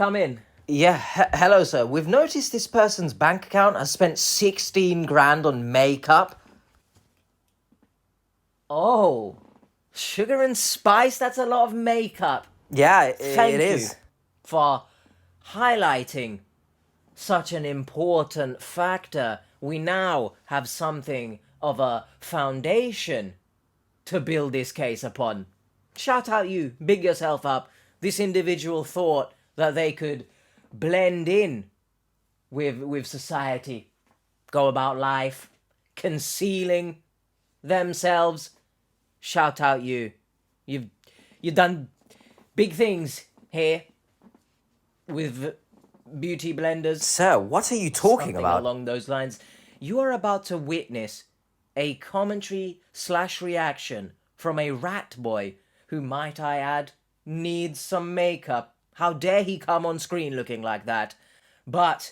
come in. Yeah, hello, sir. We've noticed this person's bank account has spent 16 grand on makeup. Oh, sugar and spice, that's a lot of makeup. Yeah, Thank it you is. for highlighting such an important factor. We now have something of a foundation to build this case upon. Shout out you, big yourself up. This individual thought that they could blend in with society, go about life, concealing themselves. Shout out you. You've done big things here with beauty blenders. Sir, what are you talking Something about? along those lines. You are about to witness a commentary/reaction from a rat boy who, might I add, needs some makeup. How dare he come on screen looking like that? But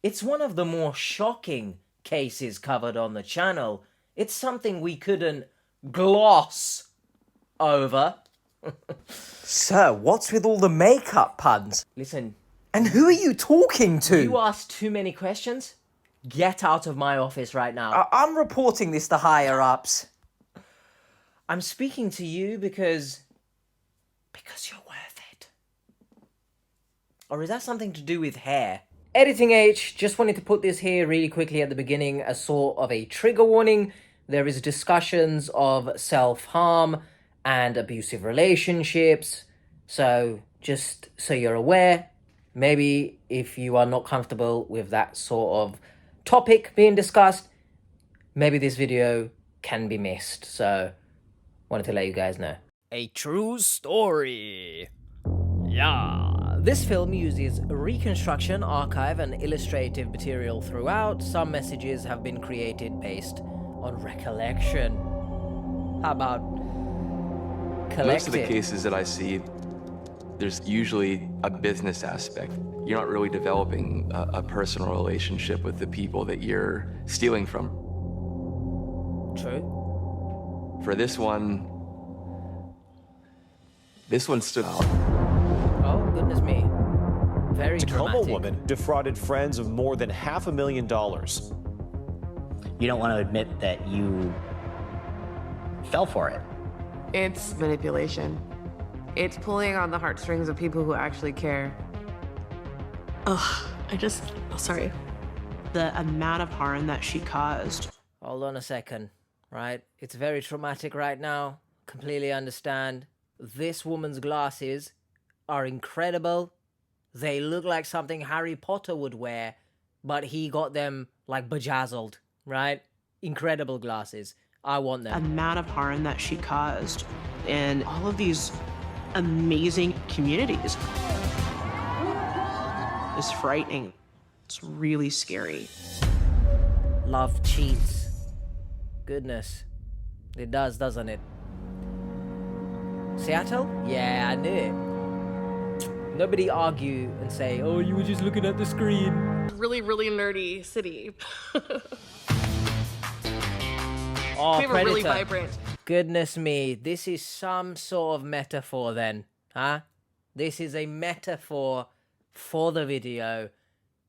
it's one of the more shocking cases covered on the channel. It's something we couldn't gloss over. Sir, what's with all the makeup puns? Listen, And who are you talking to? you asked too many questions. Get out of my office right now. I'm reporting this to higher ups. I'm speaking to you because you're worth it. Or is that something to do with hair? Editing H, just wanted to put this here really quickly at the beginning as sort of a trigger warning. There is discussions of self-harm and abusive relationships. So just so you're aware, maybe if you are not comfortable with that sort of topic being discussed, maybe this video can be missed. So wanted to let you guys know. A true story. Yeah. This film uses reconstruction, archive, and illustrative material throughout. Some messages have been created based on recollection. How about collective? Most of the cases that I see, there's usually a business aspect. You're not really developing a personal relationship with the people that you're stealing from. True. For this one stood out. Oh, goodness me. Very Tacoma dramatic. woman defrauded friends of more than $500,000. You don't want to admit that you fell for it. It's manipulation. It's pulling on the heartstrings of people who actually care. Sorry. The amount of harm that she caused. Hold on a second, right? It's very traumatic right now. Completely understand. This woman's glasses are incredible. They look like something Harry Potter would wear, but he got them like bejazzled, right? Incredible glasses. I want them. Amount of harm that she caused in all of these amazing communities. It's frightening. It's really scary. Love cheats. Goodness. It does, doesn't it? Seattle? Yeah, I knew it. Nobody argue and say, oh, you were just looking at the screen. Really, really nerdy city. Oh, We were really Predator. vibrant. Goodness me, this is some sort of metaphor then, huh? This is a metaphor for the video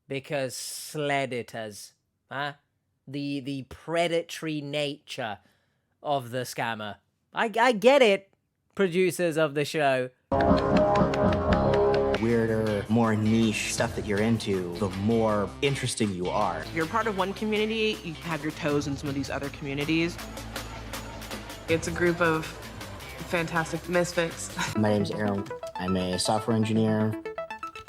because Sleditors, huh? The predatory nature of the scammer. I get it, producers of the show. Weirder, more niche stuff that you're into, the more interesting you are. If you're part of one community, you have your toes in some of these other communities. It's a group of fantastic misfits. My name's Aaron. I'm a software engineer.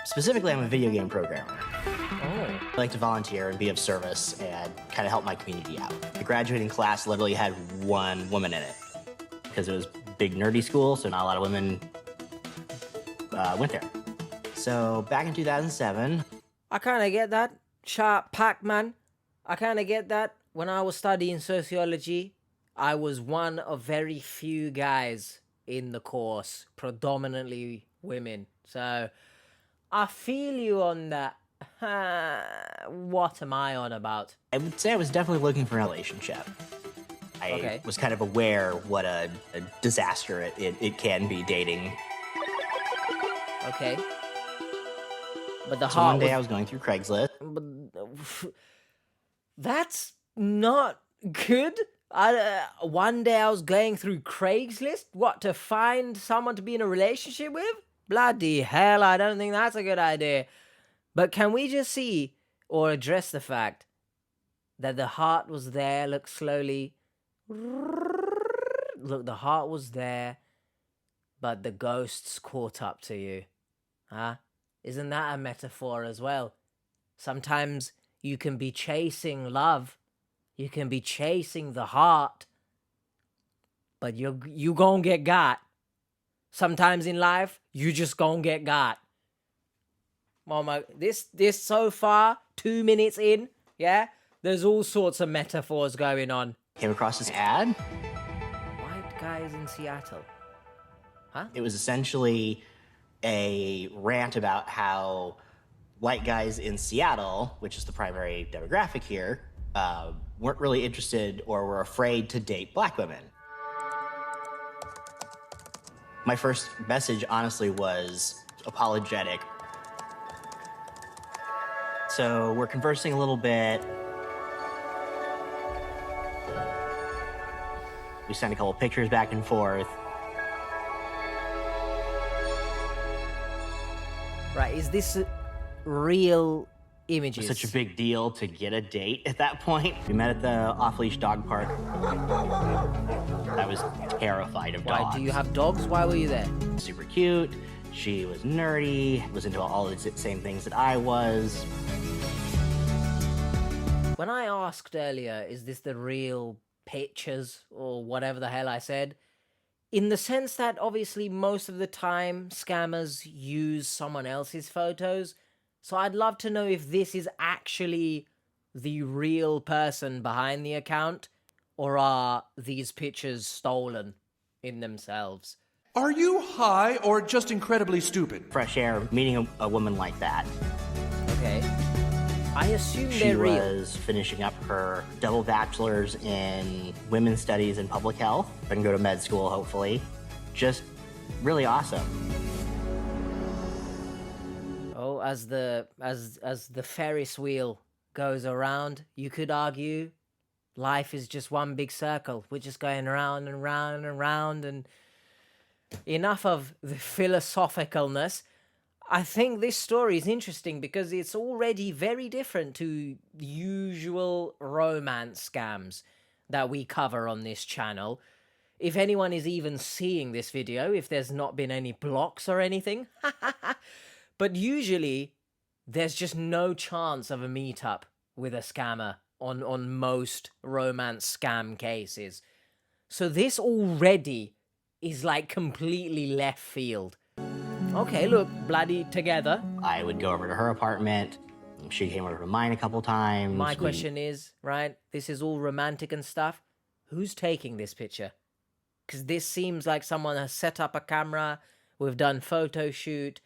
Specifically, I'm a video game programmer. I like to volunteer and be of service and kind of help my community out. The graduating class literally had one woman in it because it was big nerdy school, so not a lot of women went there. So back in 2007, I kind of get that. Sharp Pac-Man. I kind of get that. When I was studying sociology, I was one of very few guys in the course, predominantly women. So I feel you on that. What am I on about? I would say I was definitely looking for a relationship. I was kind of aware what a disaster it can be dating. Okay. But the So heart one day was... I was going through Craigslist. That's not good. One day I was going through Craigslist. What, to find someone to be in a relationship with? Bloody hell, I don't think that's a good idea. But can we just see or address the fact that the heart was there? Look slowly. Look, the heart was there, but the ghosts caught up to you. Huh? Isn't that a metaphor as well? Sometimes you can be chasing love. You can be chasing the heart. But you gon' get got. Sometimes in life, you just gon' get got. Oh my, this so far, 2 minutes in, yeah? There's all sorts of metaphors going on. Came across this ad. White guys in Seattle. Huh? It was essentially a rant about how white guys in Seattle, which is the primary demographic here, weren't really interested or were afraid to date black women. My first message, honestly, was apologetic. So we're conversing a little bit. We sent a couple pictures back and forth. Right, is this real images? It was such a big deal to get a date at that point. We met at the off-leash dog park. I was terrified of dogs. Why, do you have dogs? Why were you there? Super cute. She was nerdy, was into all the same things that I was. When I asked earlier, is this the real pictures or whatever the hell I said? In the sense that obviously most of the time scammers use someone else's photos. So I'd love to know if this is actually the real person behind the account, or are these pictures stolen in themselves? Are you high or just incredibly stupid? Fresh air, meeting a woman like that. Okay. I assume She they're real. was finishing up her double bachelor's in women's studies and public health. And go to med school, hopefully. Just really awesome. Oh, as the Ferris wheel goes around, you could argue life is just one big circle. We're just going round and round and round, and enough of the philosophicalness. I think this story is interesting because it's already very different to the usual romance scams that we cover on this channel. If anyone is even seeing this video, if there's not been any blocks or anything. But usually, there's just no chance of a meetup with a scammer on most romance scam cases. So this already is like completely left field. Okay, look, bloody together. I would go over to her apartment. She came over to mine a couple times. My question is, right, this is all romantic and stuff. Who's taking this picture? Because this seems like someone has set up a camera. We've done photo shoot.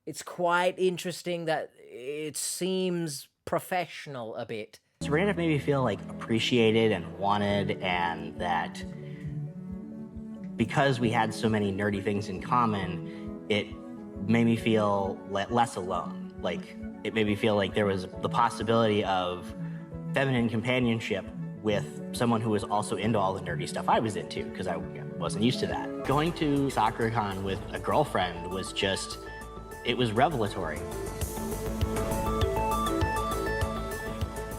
It's quite interesting that it seems professional a bit. Sabrina made me feel like appreciated and wanted, and that because we had so many nerdy things in common, it made me feel less alone. Like, it made me feel like there was the possibility of feminine companionship with someone who was also into all the nerdy stuff I was into, because I wasn't used to that. Going to SoccerCon with a girlfriend was just, it was revelatory.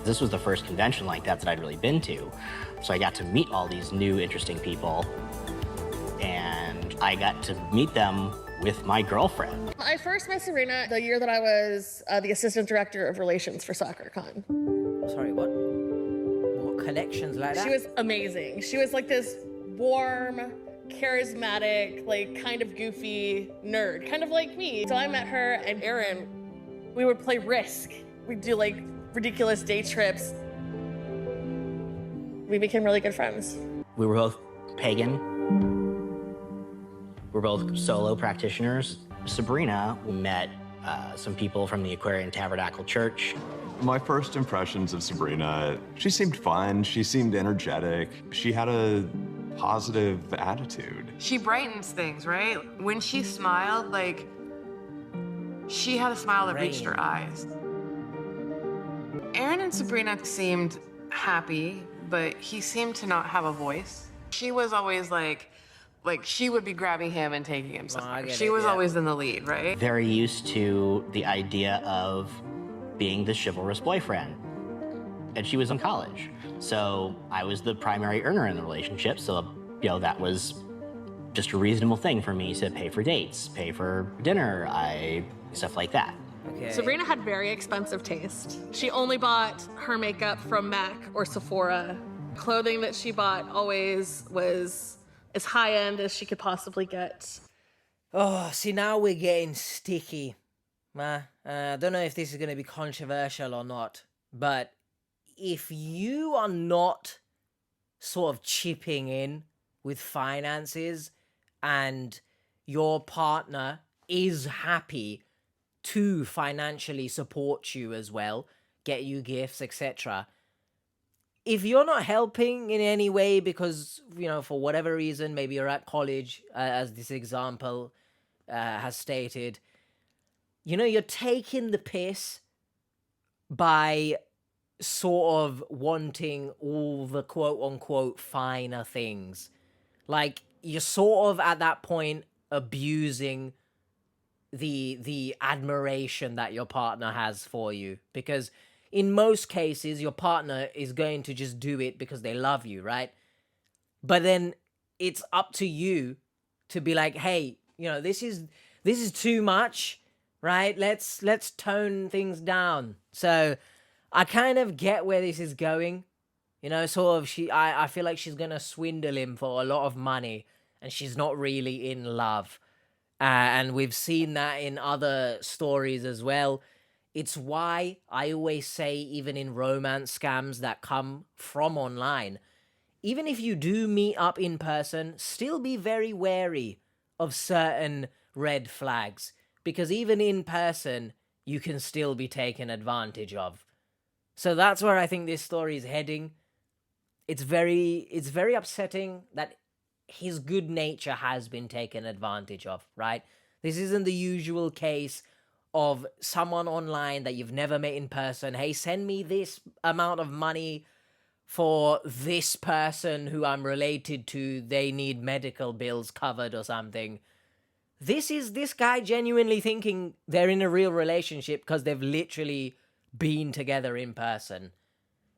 This was the first convention like that I'd really been to, so I got to meet all these new, interesting people, and I got to meet them with my girlfriend. I first met Sabrina the year that I was the assistant director of relations for SoccerCon. Sorry, what? What connections like that? She was amazing. She was like this warm, charismatic, like kind of goofy nerd, kind of like me. So I met her and Aaron. We would play Risk. We'd do like ridiculous day trips. We became really good friends. We were both pagan. We're both solo practitioners. Sabrina met some people from the Aquarian Tabernacle Church. My first impressions of Sabrina, she seemed fun, she seemed energetic, she had a positive attitude. She brightens things, right? When she smiled, like, She had a smile that reached her Rain. eyes. Aaron and Sabrina seemed happy, but he seemed to not have a voice. She was always like she would be grabbing him and taking him somewhere. get She it, was yeah. always in the lead, right? Very used to the idea of being the chivalrous boyfriend. And she was in college. So I was the primary earner in the relationship. So, you know, that was just a reasonable thing for me to pay for dates, pay for dinner, stuff like that. Okay. Sabrina had very expensive taste. She only bought her makeup from MAC or Sephora. Clothing that she bought always was as high end as she could possibly get. Oh, see, now we're getting sticky. I don't know if this is going to be controversial or not, but if you are not sort of chipping in with finances and your partner is happy to financially support you as well, get you gifts, etc. If you're not helping in any way because, you know, for whatever reason, maybe you're at college, as this example has stated, you know, you're taking the piss by sort of wanting all the quote-unquote finer things. Like, you're sort of at that point abusing the admiration that your partner has for you, because in most cases your partner is going to just do it because they love you, right? But then it's up to you to be like, hey, you know, this is too much, right? Let's tone things down. So I kind of get where this is going, you know, sort of. I feel like she's gonna swindle him for a lot of money and she's not really in love. And we've seen that in other stories as well. It's why I always say, even in romance scams that come from online, even if you do meet up in person, still be very wary of certain red flags, because even in person, you can still be taken advantage of. So that's where I think this story is heading. It's very upsetting that his good nature has been taken advantage of, right? This isn't the usual case of someone online that you've never met in person. Hey, send me this amount of money for this person who I'm related to. They need medical bills covered or something. This is this guy genuinely thinking they're in a real relationship because they've literally been together in person.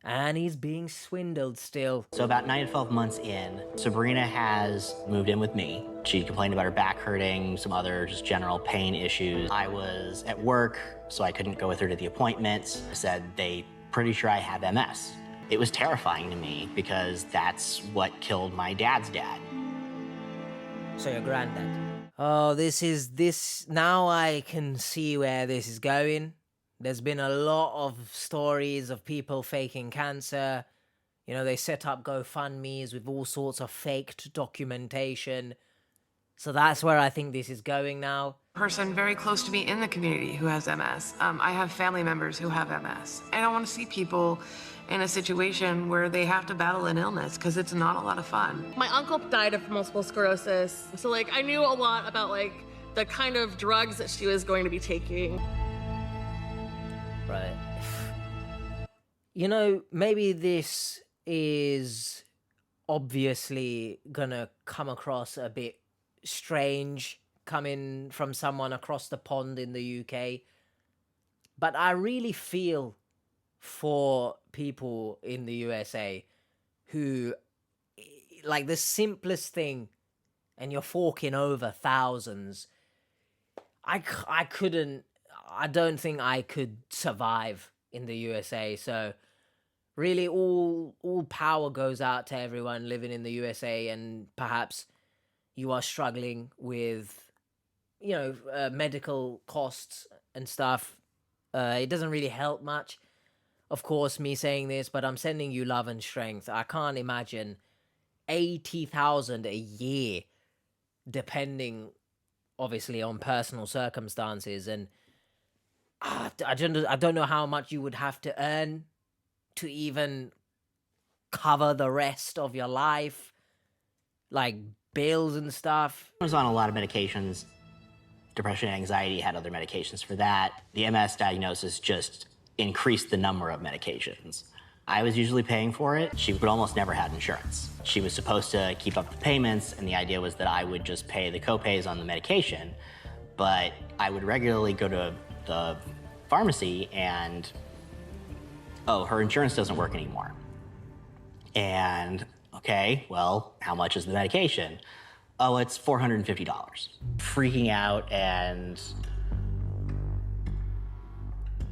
And he's being swindled still. So about 9 to 12 months in, Sabrina has moved in with me. She complained about her back hurting, some other just general pain issues. I was at work, so I couldn't go with her to the appointments. Said they pretty sure I have MS. It was terrifying to me because that's what killed my dad's dad. So your granddad. Oh, this now I can see where this is going. There's been a lot of stories of people faking cancer. You know, they set up GoFundMes with all sorts of faked documentation. So that's where I think this is going now. Person very close to me in the community who has MS. I have family members who have MS. I don't want to see people in a situation where they have to battle an illness, because it's not a lot of fun. My uncle died of multiple sclerosis. So like, I knew a lot about like the kind of drugs that she was going to be taking. Right. You know, maybe this is obviously gonna come across a bit strange coming from someone across the pond in the UK, but I really feel for people in the USA who, like, the simplest thing, and you're forking over thousands. I don't think I could survive in the USA. So really all power goes out to everyone living in the USA, and perhaps you are struggling with, you know, medical costs and stuff. It doesn't really help much, of course, me saying this, but I'm sending you love and strength. I can't imagine 80,000 a year, depending obviously on personal circumstances, and I don't know how much you would have to earn to even cover the rest of your life, like bills and stuff. I was on a lot of medications depression and anxiety, had other medications for that. The MS diagnosis just increased the number of medications. I was usually paying for it. She would almost never had insurance. She was supposed to keep up the payments, and the idea was that I would just pay the copays on the medication, but I would regularly go to the pharmacy and, oh, her insurance doesn't work anymore. And, okay, well, how much is the medication? Oh, it's $450. Freaking out and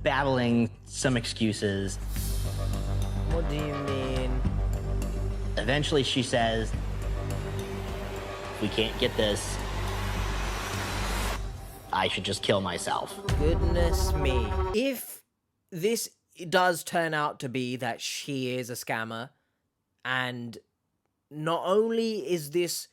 babbling some excuses. What do you mean? Eventually she says, we can't get this. I should just kill myself. Goodness me. If this does turn out to be that she is a scammer, and not only is this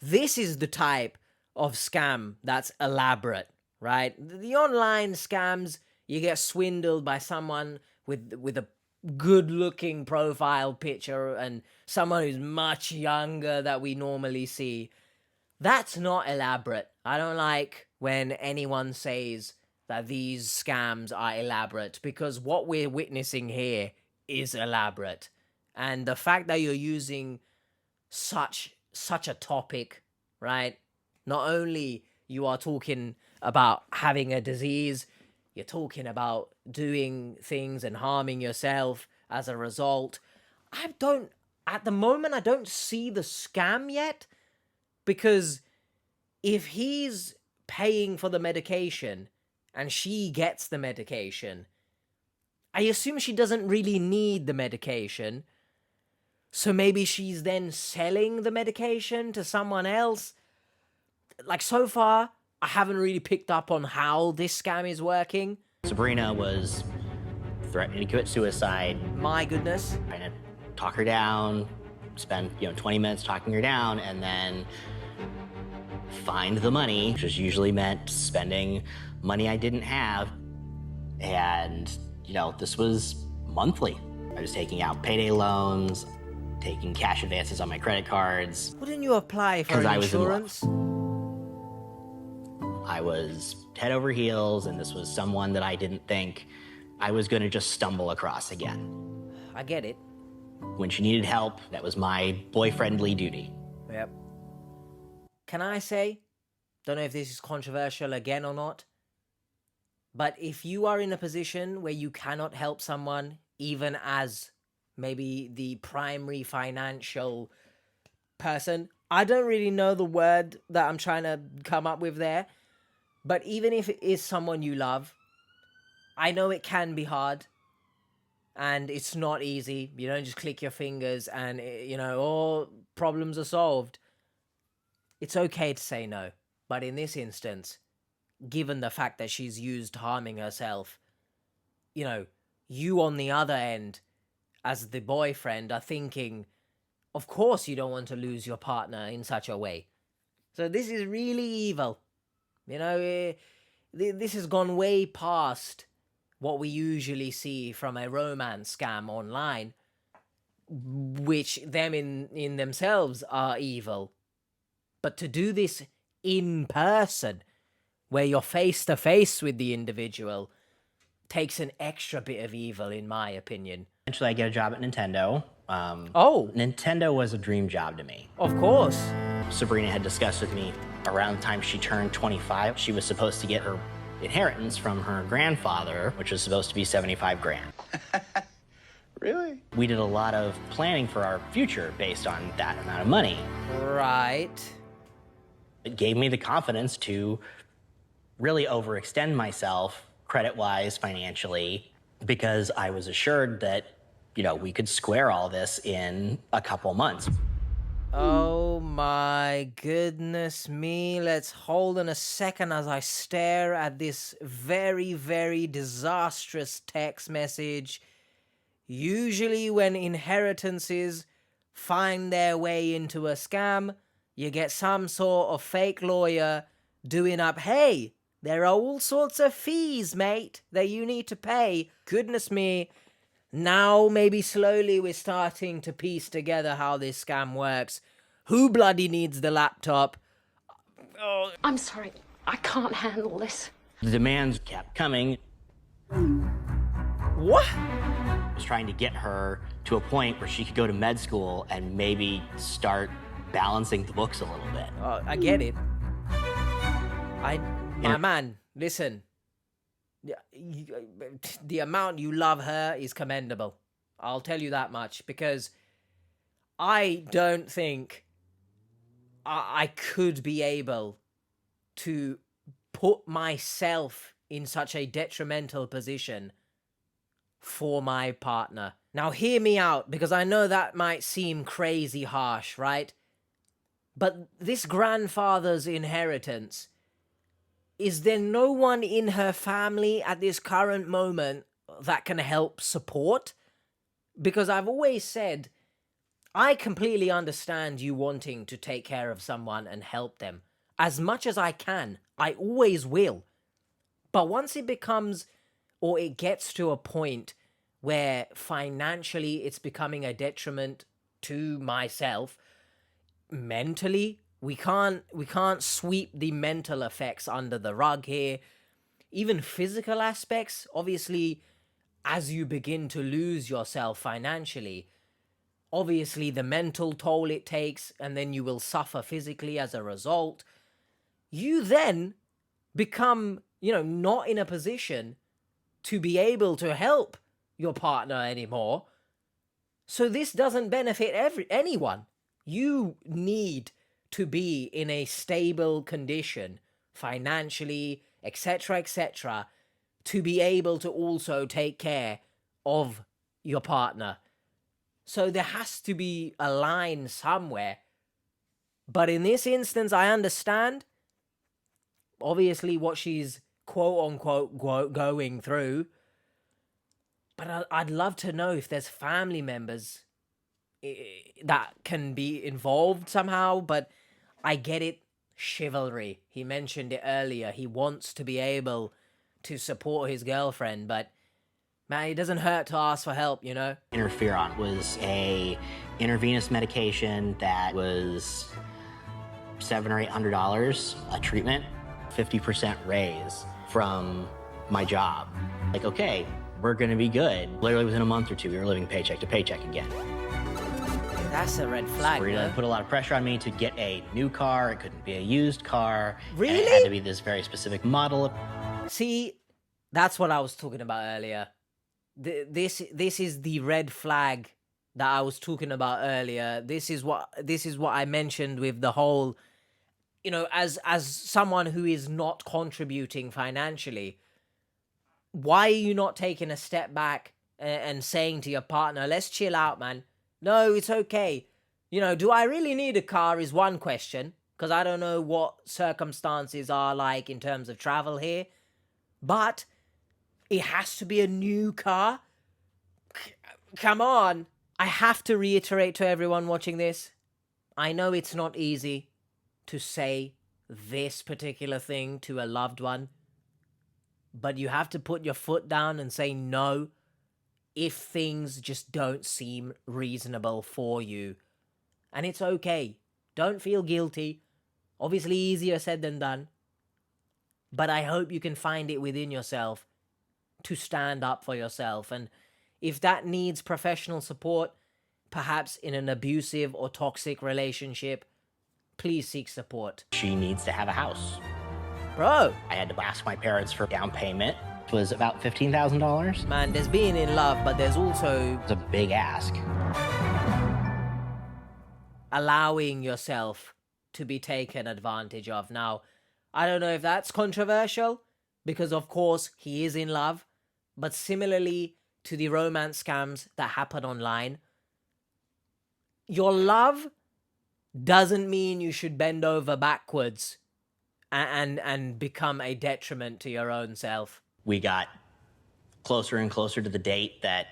is the type of scam that's elaborate, right? The online scams, you get swindled by someone with a good-looking profile picture and someone who's much younger that we normally see. That's not elaborate. I don't like when anyone says that these scams are elaborate, because what we're witnessing here is elaborate. And the fact that you're using such a topic, right? Not only you are talking about having a disease, you're talking about doing things and harming yourself as a result. At the moment, I don't see the scam yet, because if he's paying for the medication and she gets the medication, I assume she doesn't really need the medication. So maybe she's then selling the medication to someone else. Like, so far, I haven't really picked up on how this scam is working. Sabrina was threatening to commit suicide. My goodness. Trying to talk her down, spend 20 minutes talking her down, and then find the money, which usually meant spending money I didn't have. And, this was monthly. I was taking out payday loans, taking cash advances on my credit cards. Wouldn't you apply for an insurance? I was head over heels, and this was someone that I didn't think I was going to just stumble across again. I get it. When she needed help, that was my boyfriendly duty. Yep. Can I say, don't know if this is controversial again or not, but if you are in a position where you cannot help someone, even as maybe the primary financial person, I don't really know the word that I'm trying to come up with there, but even if it is someone you love, I know it can be hard and it's not easy. You don't just click your fingers and, all problems are solved. It's okay to say no, but in this instance, given the fact that she's used harming herself, you on the other end, as the boyfriend, are thinking, of course you don't want to lose your partner in such a way. So this is really evil. This has gone way past what we usually see from a romance scam online, which them in themselves are evil. But to do this in person, where you're face to face with the individual, takes an extra bit of evil, in my opinion. Eventually, I get a job at Nintendo. Nintendo was a dream job to me. Of course. Sabrina had discussed with me around the time she turned 25, she was supposed to get her inheritance from her grandfather, which was supposed to be 75 grand. Really? We did a lot of planning for our future based on that amount of money. Right. It gave me the confidence to really overextend myself credit-wise, financially, because I was assured that, we could square all this in a couple months. Oh my goodness me. Let's hold on a second as I stare at this very, very disastrous text message. Usually when inheritances find their way into a scam, you get some sort of fake lawyer doing up, hey, there are all sorts of fees, mate, that you need to pay. Goodness me. Now maybe slowly we're starting to piece together how this scam works. Who bloody needs the laptop? I'm sorry. I can't handle this. The demands kept coming. What? I was trying to get her to a point where she could go to med school and maybe start balancing the books a little bit. I get it. My man, listen. The amount you love her is commendable. I'll tell you that much, because I don't think I could be able to put myself in such a detrimental position for my partner. Now, hear me out, because I know that might seem crazy harsh, right? But this grandfather's inheritance, is there no one in her family at this current moment that can help support? Because I've always said, I completely understand you wanting to take care of someone and help them. As much as I can, I always will. But once it becomes, or it gets to a point where financially it's becoming a detriment to myself, mentally, we can't sweep the mental effects under the rug here. Even physical aspects, obviously, as you begin to lose yourself financially, obviously the mental toll it takes, and then you will suffer physically as a result. You then become, not in a position to be able to help your partner anymore. So this doesn't benefit anyone. You need to be in a stable condition financially, etc., to be able to also take care of your partner. So there has to be a line somewhere. But in this instance, I understand, obviously, what she's quote-unquote going through. But I'd love to know if there's family members that can be involved somehow. But I get it. Chivalry. He mentioned it earlier. He wants to be able to support his girlfriend, but man, it doesn't hurt to ask for help, Interferon was a intravenous medication that was $700 or $800 a treatment, 50% raise from my job. Like, okay, we're gonna be good. Literally within a month or two, we were living paycheck to paycheck again. That's a red flag. Sabrina put a lot of pressure on me to get a new car. It couldn't be a used car. Really? And it had to be this very specific model. See, that's what I was talking about earlier. This is the red flag that I was talking about earlier. This is what I mentioned with the whole, as someone who is not contributing financially, why are you not taking a step back and saying to your partner, let's chill out, man. No, it's okay. Do I really need a car is one question, because I don't know what circumstances are like in terms of travel here. But it has to be a new car? Come on. I have to reiterate to everyone watching this. I know it's not easy to say this particular thing to a loved one, but you have to put your foot down and say no if things just don't seem reasonable for you. And it's okay. Don't feel guilty. Obviously easier said than done. But I hope you can find it within yourself to stand up for yourself. And if that needs professional support, perhaps in an abusive or toxic relationship, please seek support. She needs to have a house. Bro. I had to ask my parents for down payment. It was about $15,000. Man, there's being in love, but there's also... It's a big ask. Allowing yourself to be taken advantage of. Now, I don't know if that's controversial, because of course he is in love, but similarly to the romance scams that happen online, your love doesn't mean you should bend over backwards and become a detriment to your own self. We got closer and closer to the date that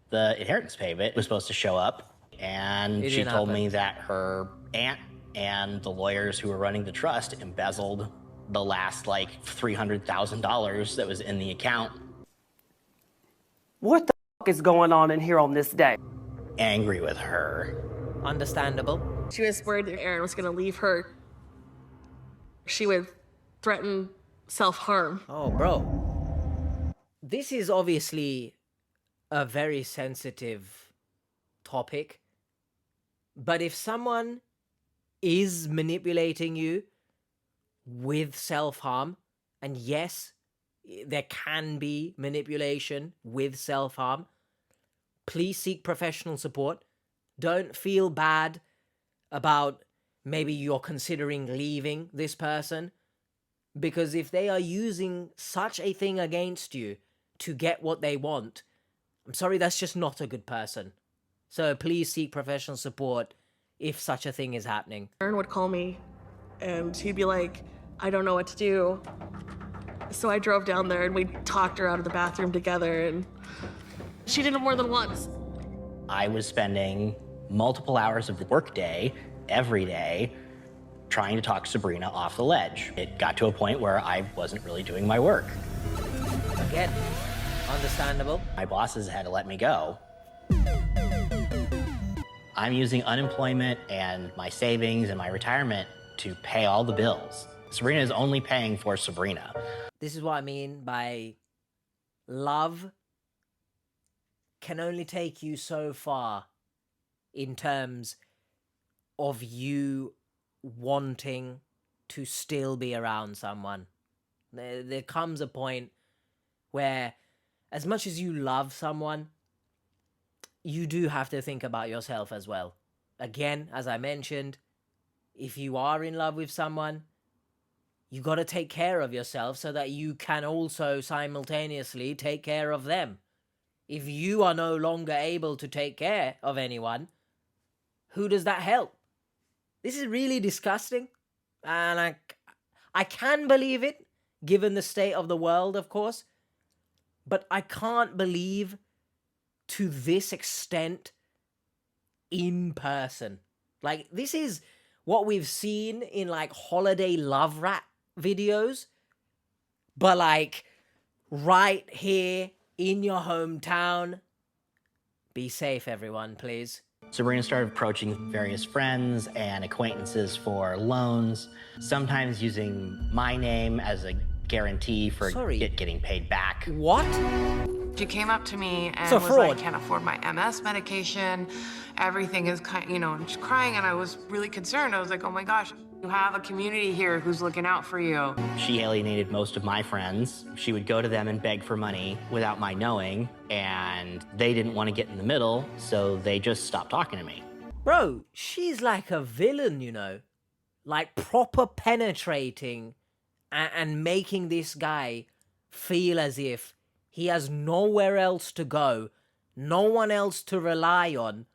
the inheritance payment was supposed to show up, and she told me that her aunt and the lawyers who were running the trust embezzled the last $300,000 that was in the account. What the f is going on in here on this day? Angry with her. Understandable. She was worried that Aaron was going to leave her. She would threaten self-harm. Oh, bro. This is obviously a very sensitive topic. But if someone is manipulating you with self-harm, and yes, there can be manipulation with self-harm, please seek professional support. Don't feel bad about maybe you're considering leaving this person, because if they are using such a thing against you to get what they want, I'm sorry, that's just not a good person. So please seek professional support if such a thing is happening. Aaron would call me and he'd be like, I don't know what to do. So I drove down there and we talked her out of the bathroom together, and she did it more than once. I was spending multiple hours of the workday every day trying to talk Sabrina off the ledge. It got to a point where I wasn't really doing my work. Again, understandable. My bosses had to let me go. I'm using unemployment and my savings and my retirement to pay all the bills. Sabrina is only paying for Sabrina. This is what I mean by love can only take you so far in terms of you wanting to still be around someone. There comes a point where, as much as you love someone, you do have to think about yourself as well. Again, as I mentioned, if you are in love with someone, you got to take care of yourself so that you can also simultaneously take care of them. If you are no longer able to take care of anyone, who does that help? This is really disgusting. And I can believe it, given the state of the world, of course. But I can't believe to this extent in person. Like, this is what we've seen in, like, holiday love rap videos. But, like, right here in your hometown. Be safe, everyone, please. Sabrina started approaching various friends and acquaintances for loans, sometimes using my name as a guarantee for getting paid back. What? She came up to me and So was fraud. like, can't afford my MS medication. Everything is kind, and she's crying, and I was really concerned. I was like, oh my gosh, you have a community here who's looking out for you. She alienated most of my friends. She would go to them and beg for money without my knowing, and they didn't want to get in the middle, so they just stopped talking to me. Bro, she's like a villain, you know? Like, proper penetrating and making this guy feel as if he has nowhere else to go, no one else to rely on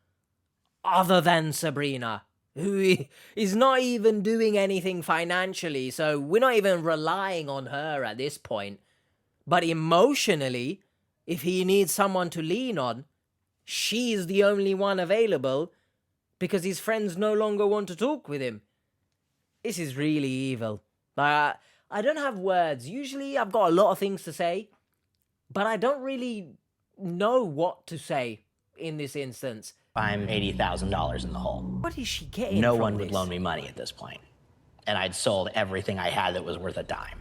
other than Sabrina, who is not even doing anything financially, so we're not even relying on her at this point. But emotionally, if he needs someone to lean on, she's the only one available because his friends no longer want to talk with him. This is really evil. I don't have words. Usually I've got a lot of things to say, but I don't really know what to say in this instance. I'm $80,000 in the hole. What is she getting No from one would this? loan me money at this point. And I'd sold everything I had that was worth a dime.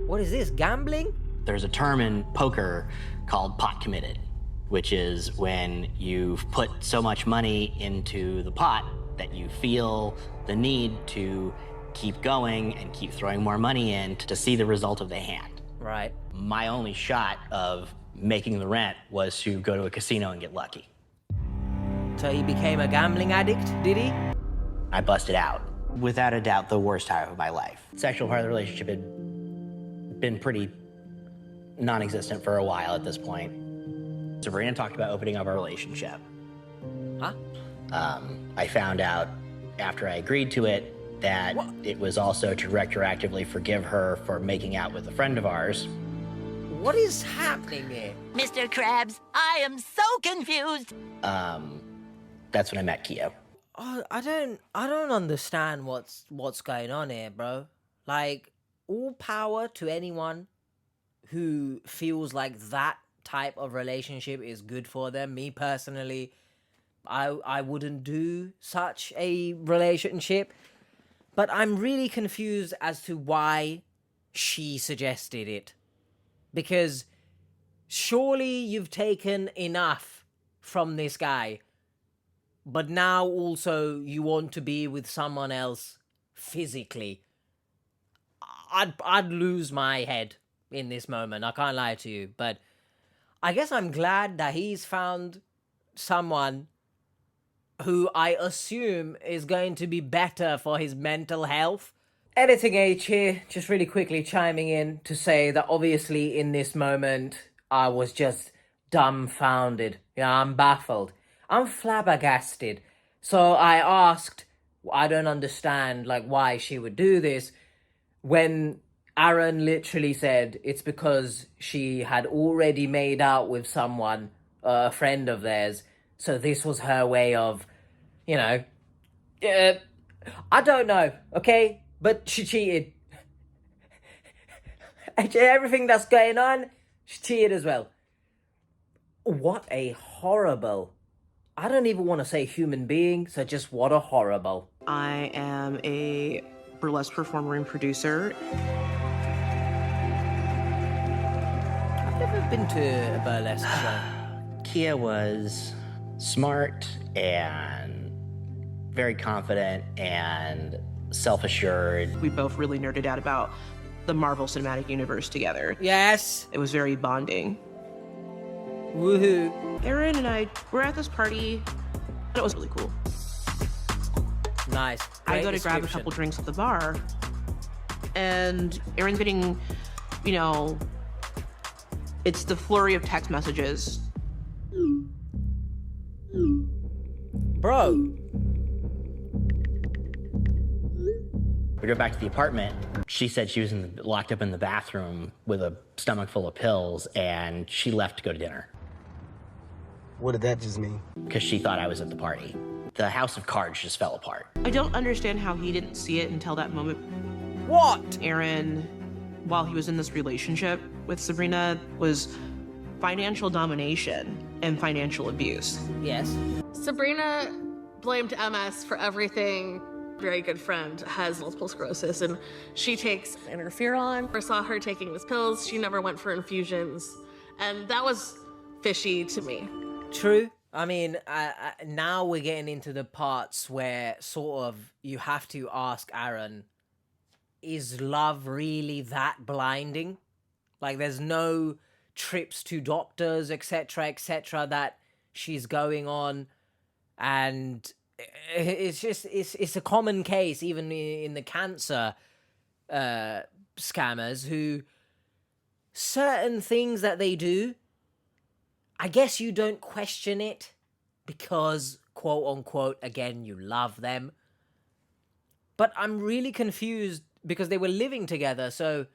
What is this, gambling? There's a term in poker called pot committed, which is when you've put so much money into the pot that you feel the need to keep going and keep throwing more money in to see the result of the hand. Right. My only shot of making the rent was to go to a casino and get lucky. So he became a gambling addict, did he? I busted out. Without a doubt, the worst time of my life. Sexual part of the relationship had been pretty non-existent for a while at this point. Sabrina talked about opening up our relationship. Huh? I found out after I agreed to it that it was also to retroactively forgive her for making out with a friend of ours. What is happening here? Mr. Krabs, I am so confused. That's when I met Keo. Oh, I don't understand what's going on here, bro. Like, all power to anyone who feels like that type of relationship is good for them. Me personally, I wouldn't do such a relationship. But I'm really confused as to why she suggested it. Because surely you've taken enough from this guy, but now also you want to be with someone else physically. I'd lose my head in this moment, I can't lie to you, but I guess I'm glad that he's found someone who I assume is going to be better for his mental health. Editing H here, just really quickly chiming in to say that obviously in this moment, I was just dumbfounded. Yeah, I'm baffled. I'm flabbergasted. So I asked, I don't understand, like, why she would do this, when Aaron literally said it's because she had already made out with someone, a friend of theirs, so this was her way of, you know, I don't know, okay? But she cheated. Everything that's going on, she cheated as well. What a horrible, I don't even want to say human being, so just what a horrible. I am a burlesque performer and producer. I've never been to a burlesque show. Kia was smart and very confident and self-assured. We both really nerded out about the Marvel Cinematic Universe together. Yes. It was very bonding. Woohoo. Aaron and I were at this party, and it was really cool. Nice. I Great go to grab a description. couple drinks at the bar, and Aaron's getting, you know, it's the flurry of text messages. Bro. We go back to the apartment. She said she was locked up in the bathroom with a stomach full of pills, and she left to go to dinner. What did that just mean? Because she thought I was at the party. The house of cards just fell apart. I don't understand how he didn't see it until that moment. What? Aaron, while he was in this relationship with Sabrina, was financial domination and financial abuse. Yes. Sabrina blamed MS for everything. Very good friend has multiple sclerosis, and she takes interferon. I saw her taking these pills. She never went for infusions, and that was fishy to me. True. I mean, now we're getting into the parts where sort of you have to ask Aaron, is love really that blinding? Like, there's no trips to doctors, etc., that she's going on, and it's just it's a common case even in the cancer scammers, who certain things that they do, I guess you don't question it because, quote unquote, again, you love them. But I'm really confused because they were living together, so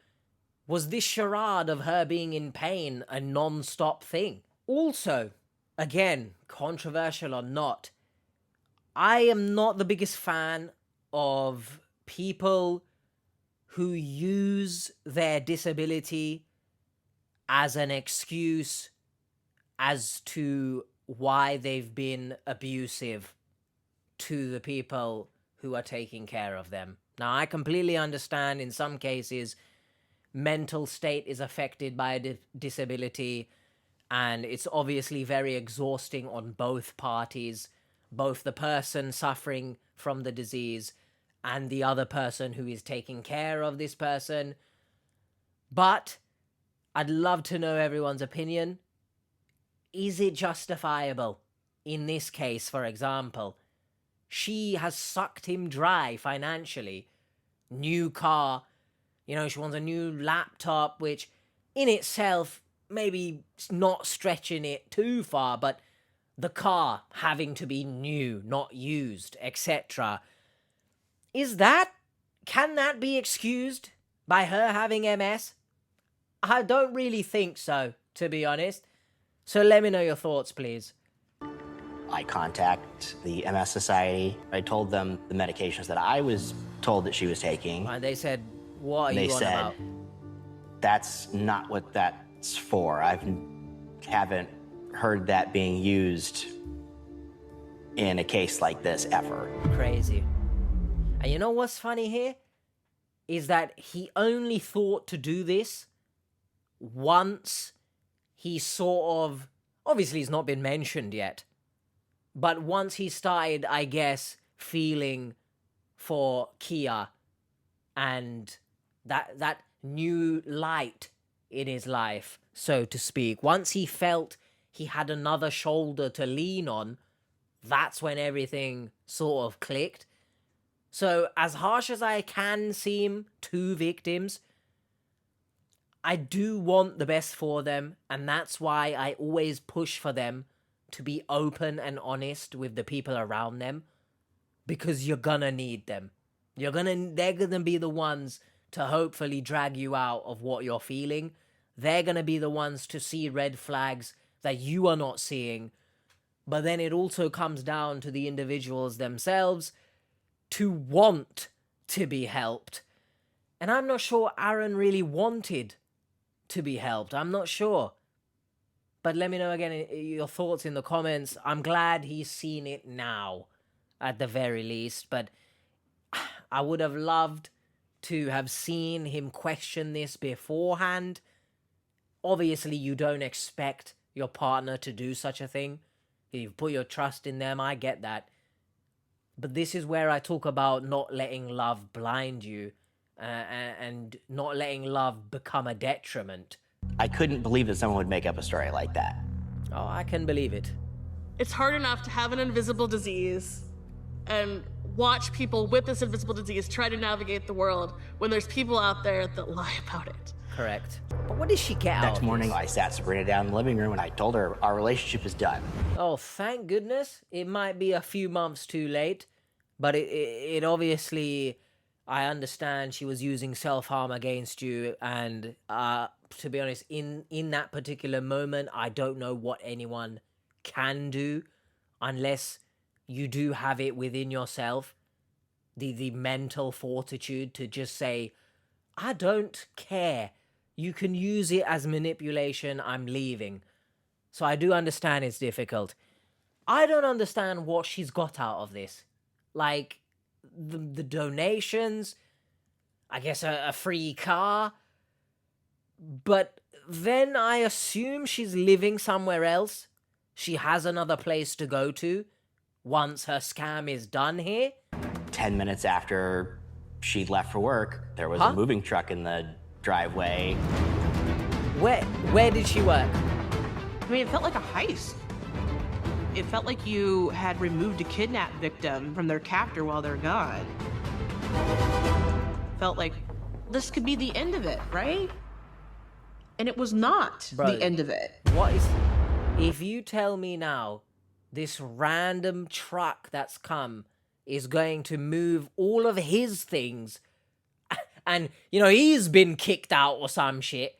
was this charade of her being in pain a non-stop thing? Also, again, controversial or not, I am not the biggest fan of people who use their disability as an excuse as to why they've been abusive to the people who are taking care of them. Now, I completely understand in some cases mental state is affected by a disability, and it's obviously very exhausting on both parties, both the person suffering from the disease and the other person who is taking care of this person. But I'd love to know everyone's opinion. Is it justifiable? In this case, for example, she has sucked him dry financially. New car, you know, she wants a new laptop, which in itself, maybe not stretching it too far, but the car having to be new, not used, etc. Can that be excused by her having MS? I don't really think so, to be honest. So let me know your thoughts, please. I contact the MS Society. I told them the medications that I was told that she was taking. And they said, what are you on about? That's not what that's for. I haven't heard that being used in a case like this ever. Crazy. And you know what's funny here? is that he only thought to do this once he sort of, obviously it's not been mentioned yet, but once he started, I guess, feeling for Kia and that new light in his life, so to speak. Once he felt he had another shoulder to lean on, that's when everything sort of clicked. So as harsh as I can seem to victims, I do want the best for them, and that's why I always push for them to be open and honest with the people around them, because you're gonna need them. They're gonna be the ones to hopefully drag you out of what you're feeling. They're gonna be the ones to see red flags that you are not seeing. But then it also comes down to the individuals themselves to want to be helped. And I'm not sure Aaron really wanted to be helped. I'm not sure. But let me know again your thoughts in the comments. I'm glad he's seen it now, at the very least. But I would have loved to have seen him question this beforehand. Obviously, you don't expect your partner to do such a thing. You've put your trust in them, I get that. But this is where I talk about not letting love blind you and not letting love become a detriment. I couldn't believe that someone would make up a story like that. Oh, I can believe it. It's hard enough to have an invisible disease and watch people with this invisible disease try to navigate the world when there's people out there that lie about it. Correct. But what did she get out Next of morning, this? I sat Sabrina down in the living room and I told her our relationship is done. Oh, thank goodness. It might be a few months too late, but it obviously, I understand she was using self-harm against you, and to be honest, in that particular moment, I don't know what anyone can do unless you do have it within yourself, the mental fortitude to just say, I don't care. You can use it as manipulation. I'm leaving. So I do understand it's difficult. I don't understand what she's got out of this. Like, the donations, I guess a free car. But then I assume she's living somewhere else. She has another place to go to once her scam is done here. 10 minutes after she left for work, there was a moving truck in the driveway. Where did she work? I mean, it felt like a heist. It felt like you had removed a kidnapped victim from their captor while they're gone. Felt like this could be the end of it, right? And it was not the end of it. What is... If you tell me now, this random truck that's come is going to move all of his things, and, you know, he's been kicked out or some shit,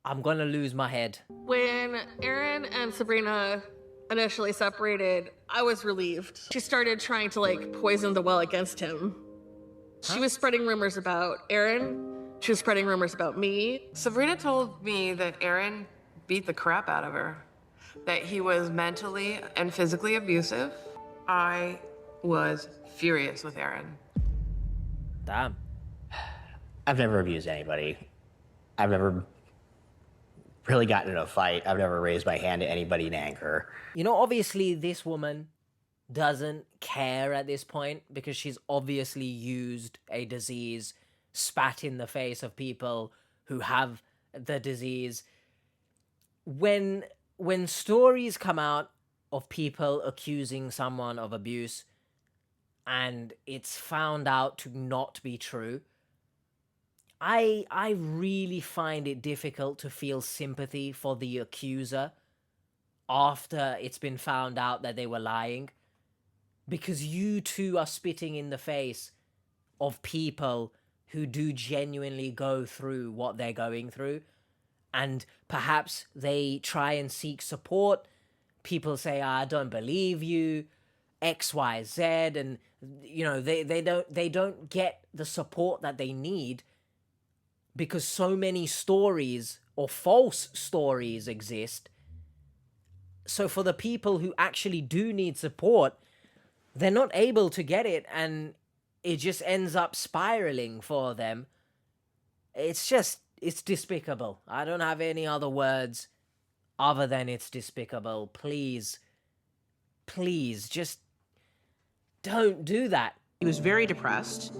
I'm gonna lose my head. When Aaron and Sabrina initially separated, I was relieved. She started trying to, like, poison the well against him. She was spreading rumors about Aaron. She was spreading rumors about me. Sabrina told me that Aaron beat the crap out of her, that he was mentally and physically abusive. I was furious with Aaron. Damn. I've never abused anybody. I've never really gotten in a fight. I've never raised my hand to anybody in anger. You know, obviously this woman doesn't care at this point because she's obviously used a disease, spat in the face of people who have the disease. When stories come out of people accusing someone of abuse and it's found out to not be true, I really find it difficult to feel sympathy for the accuser after it's been found out that they were lying, because you too are spitting in the face of people who do genuinely go through what they're going through, and perhaps they try and seek support. People say, I don't believe you, X, Y, Z, and you know, they don't get the support that they need because so many stories or false stories exist. So for the people who actually do need support, they're not able to get it, and it just ends up spiraling for them. It's despicable. I don't have any other words other than it's despicable. Please, just don't do that. He was very depressed.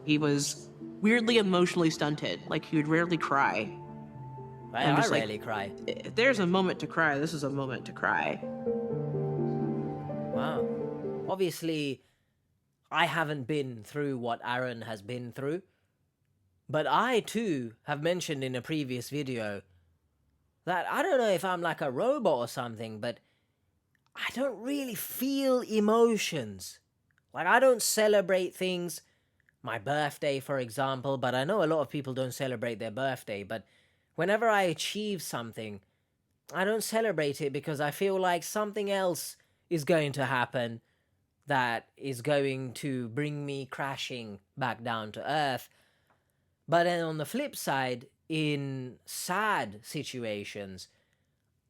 He was weirdly emotionally stunted. Like, he would rarely cry. I rarely cry. If there's a moment to cry, this is a moment to cry. Wow. Obviously, I haven't been through what Aaron has been through. But I, too, have mentioned in a previous video that I don't know if I'm like a robot or something, but I don't really feel emotions. Like, I don't celebrate things. My birthday, for example, but I know a lot of people don't celebrate their birthday, but whenever I achieve something, I don't celebrate it because I feel like something else is going to happen that is going to bring me crashing back down to earth. But then on the flip side, in sad situations,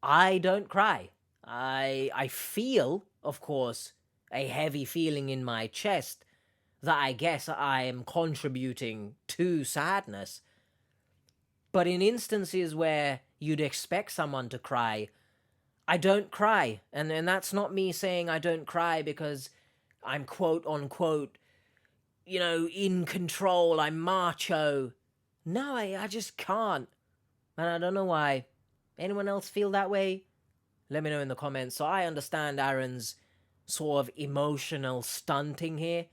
I don't cry. I feel, of course, a heavy feeling in my chest that I guess I am contributing to sadness. But in instances where you'd expect someone to cry, I don't cry. And that's not me saying I don't cry because I'm quote unquote, in control, I'm macho. No, I just can't. And I don't know why. Anyone else feel that way? Let me know in the comments. So I understand Aaron's sort of emotional stunting here,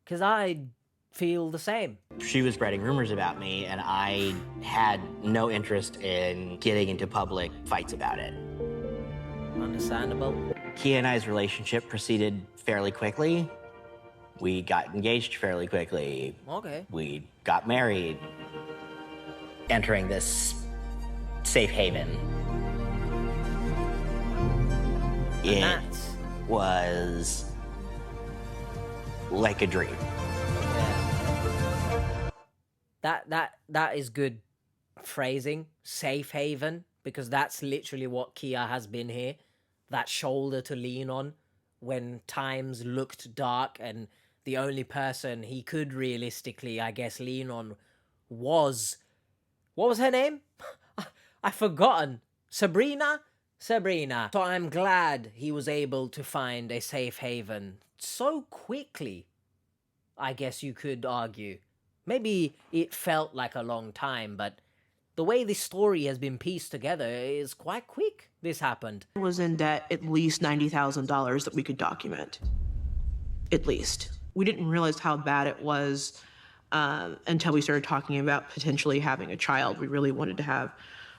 because I feel the same. She was spreading rumors about me, and I had no interest in getting into public fights about it. Understandable. Kia and I's relationship proceeded fairly quickly. We got engaged fairly quickly. Okay. We got married, entering this safe haven. It was like a dream. That is good phrasing, safe haven, because that's literally what Kia has been here. That shoulder to lean on when times looked dark and the only person he could realistically, I guess, lean on was... What was her name? I've forgotten. Sabrina? Sabrina. So I'm glad he was able to find a safe haven so quickly, I guess you could argue. Maybe it felt like a long time, but the way this story has been pieced together is quite quick. This happened. I was in debt at least $90,000 that we could document. At least. We didn't realize how bad it was until we started talking about potentially having a child. We really wanted to have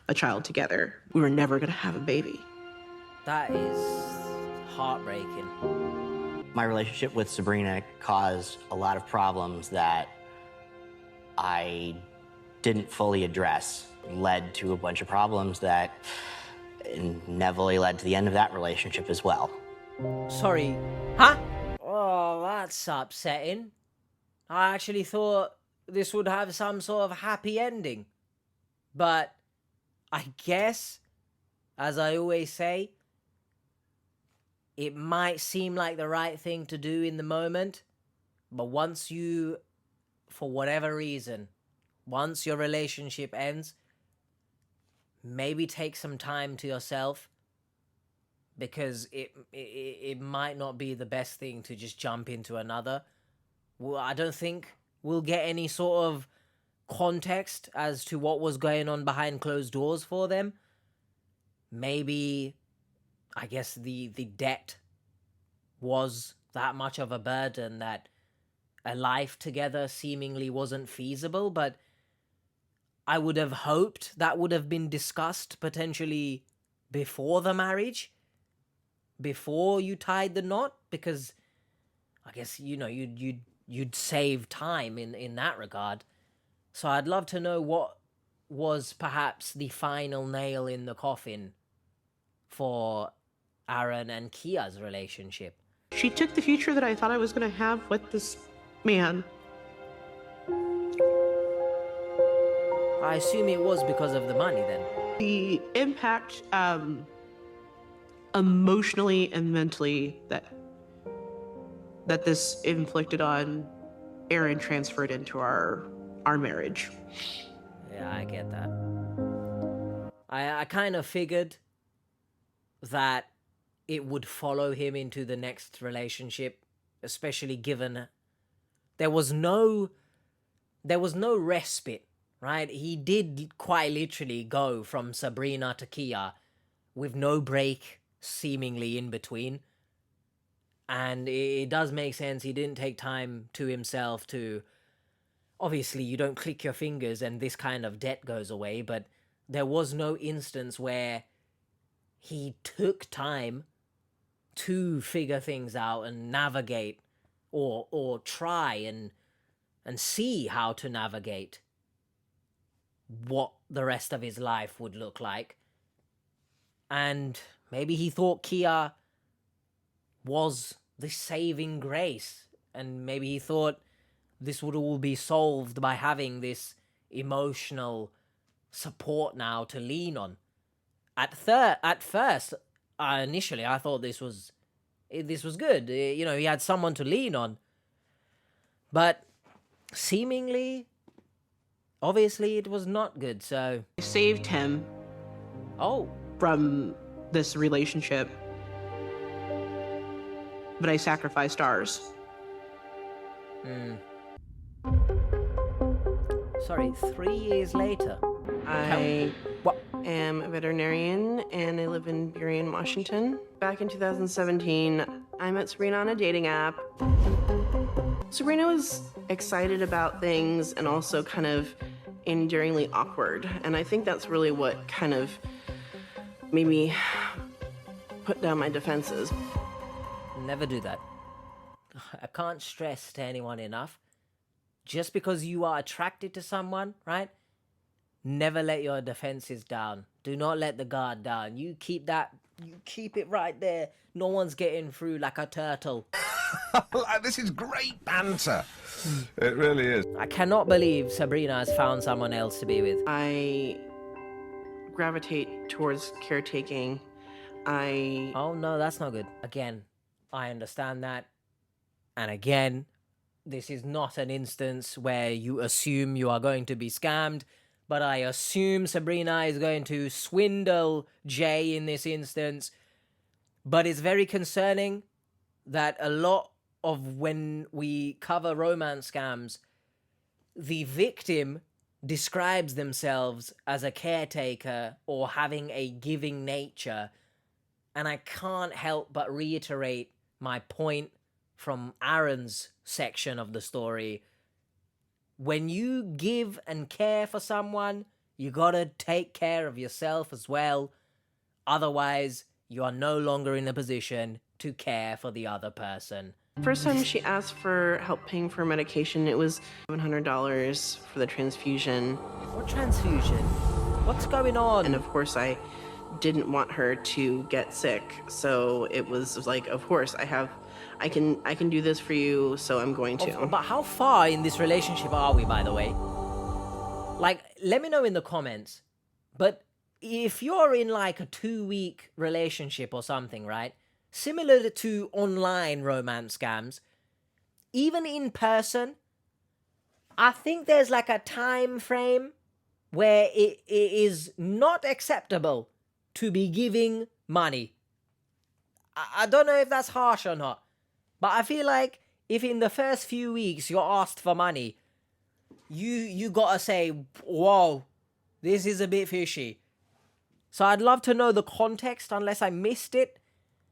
a child together. We were never going to have a baby. That is heartbreaking. My relationship with Sabrina caused a lot of problems that I didn't fully address. Led to a bunch of problems that inevitably led to the end of that relationship as well. Sorry. Huh? Oh, that's upsetting. I actually thought this would have some sort of happy ending. But I guess, as I always say, it might seem like the right thing to do in the moment, but once you, for whatever reason, once your relationship ends, maybe take some time to yourself, because it might not be the best thing to just jump into another. Well, I don't think we'll get any sort of context as to what was going on behind closed doors for them. Maybe, I guess the debt was that much of a burden that a life together seemingly wasn't feasible, but I would have hoped that would have been discussed potentially before the marriage, before you tied the knot, because I guess, you'd save time in that regard. So I'd love to know what was perhaps the final nail in the coffin for Aaron and Kia's relationship. She took the future that I thought I was going to have with this man. I assume it was because of the money then. The impact emotionally and mentally that this inflicted on Aaron transferred into our marriage. Yeah, I get that. I kind of figured that it would follow him into the next relationship, especially given there was no respite, right? He did quite literally go from Sabrina to Kia with no break seemingly in between. And it does make sense. He didn't take time to himself to... Obviously, you don't click your fingers and this kind of debt goes away, but there was no instance where he took time to figure things out and navigate or try and see how to navigate what the rest of his life would look like. And maybe he thought Kia was the saving grace, and maybe he thought this would all be solved by having this emotional support now to lean on. At first, initially, I thought this was good. You know, he had someone to lean on. But seemingly, obviously, it was not good, so... I saved him from this relationship, but I sacrificed ours. Sorry, 3 years later. I am a veterinarian and I live in Burien, Washington. Back in 2017, I met Sabrina on a dating app. Sabrina was excited about things and also kind of endearingly awkward. And I think that's really what kind of made me put down my defenses. Never do that. I can't stress to anyone enough. Just because you are attracted to someone, right? Never let your defenses down. Do not let the guard down. You keep it right there. No one's getting through like a turtle. This is great banter. It really is. I cannot believe Sabrina has found someone else to be with. I gravitate towards caretaking. Oh no, that's not good. Again, I understand that. And again, this is not an instance where you assume you are going to be scammed, but I assume Sabrina is going to swindle Jay in this instance. But it's very concerning that a lot of when we cover romance scams, the victim describes themselves as a caretaker or having a giving nature. And I can't help but reiterate my point from Aaron's section of the story. When you give and care for someone, you gotta take care of yourself as well. Otherwise, you are no longer in a position to care for the other person. First time she asked for help paying for medication, it was $700 for the transfusion. What transfusion? What's going on? And of course, I didn't want her to get sick, so it was like, of course, I can do this for you, so I'm going to. But how far in this relationship are we, by the way? Like, let me know in the comments. But if you're in like a 2-week relationship or something, right? Similar to online romance scams, even in person, I think there's like a time frame where it is not acceptable to be giving money. I don't know if that's harsh or not, but I feel like if in the first few weeks you're asked for money, you gotta say, whoa, this is a bit fishy. So I'd love to know the context unless I missed it.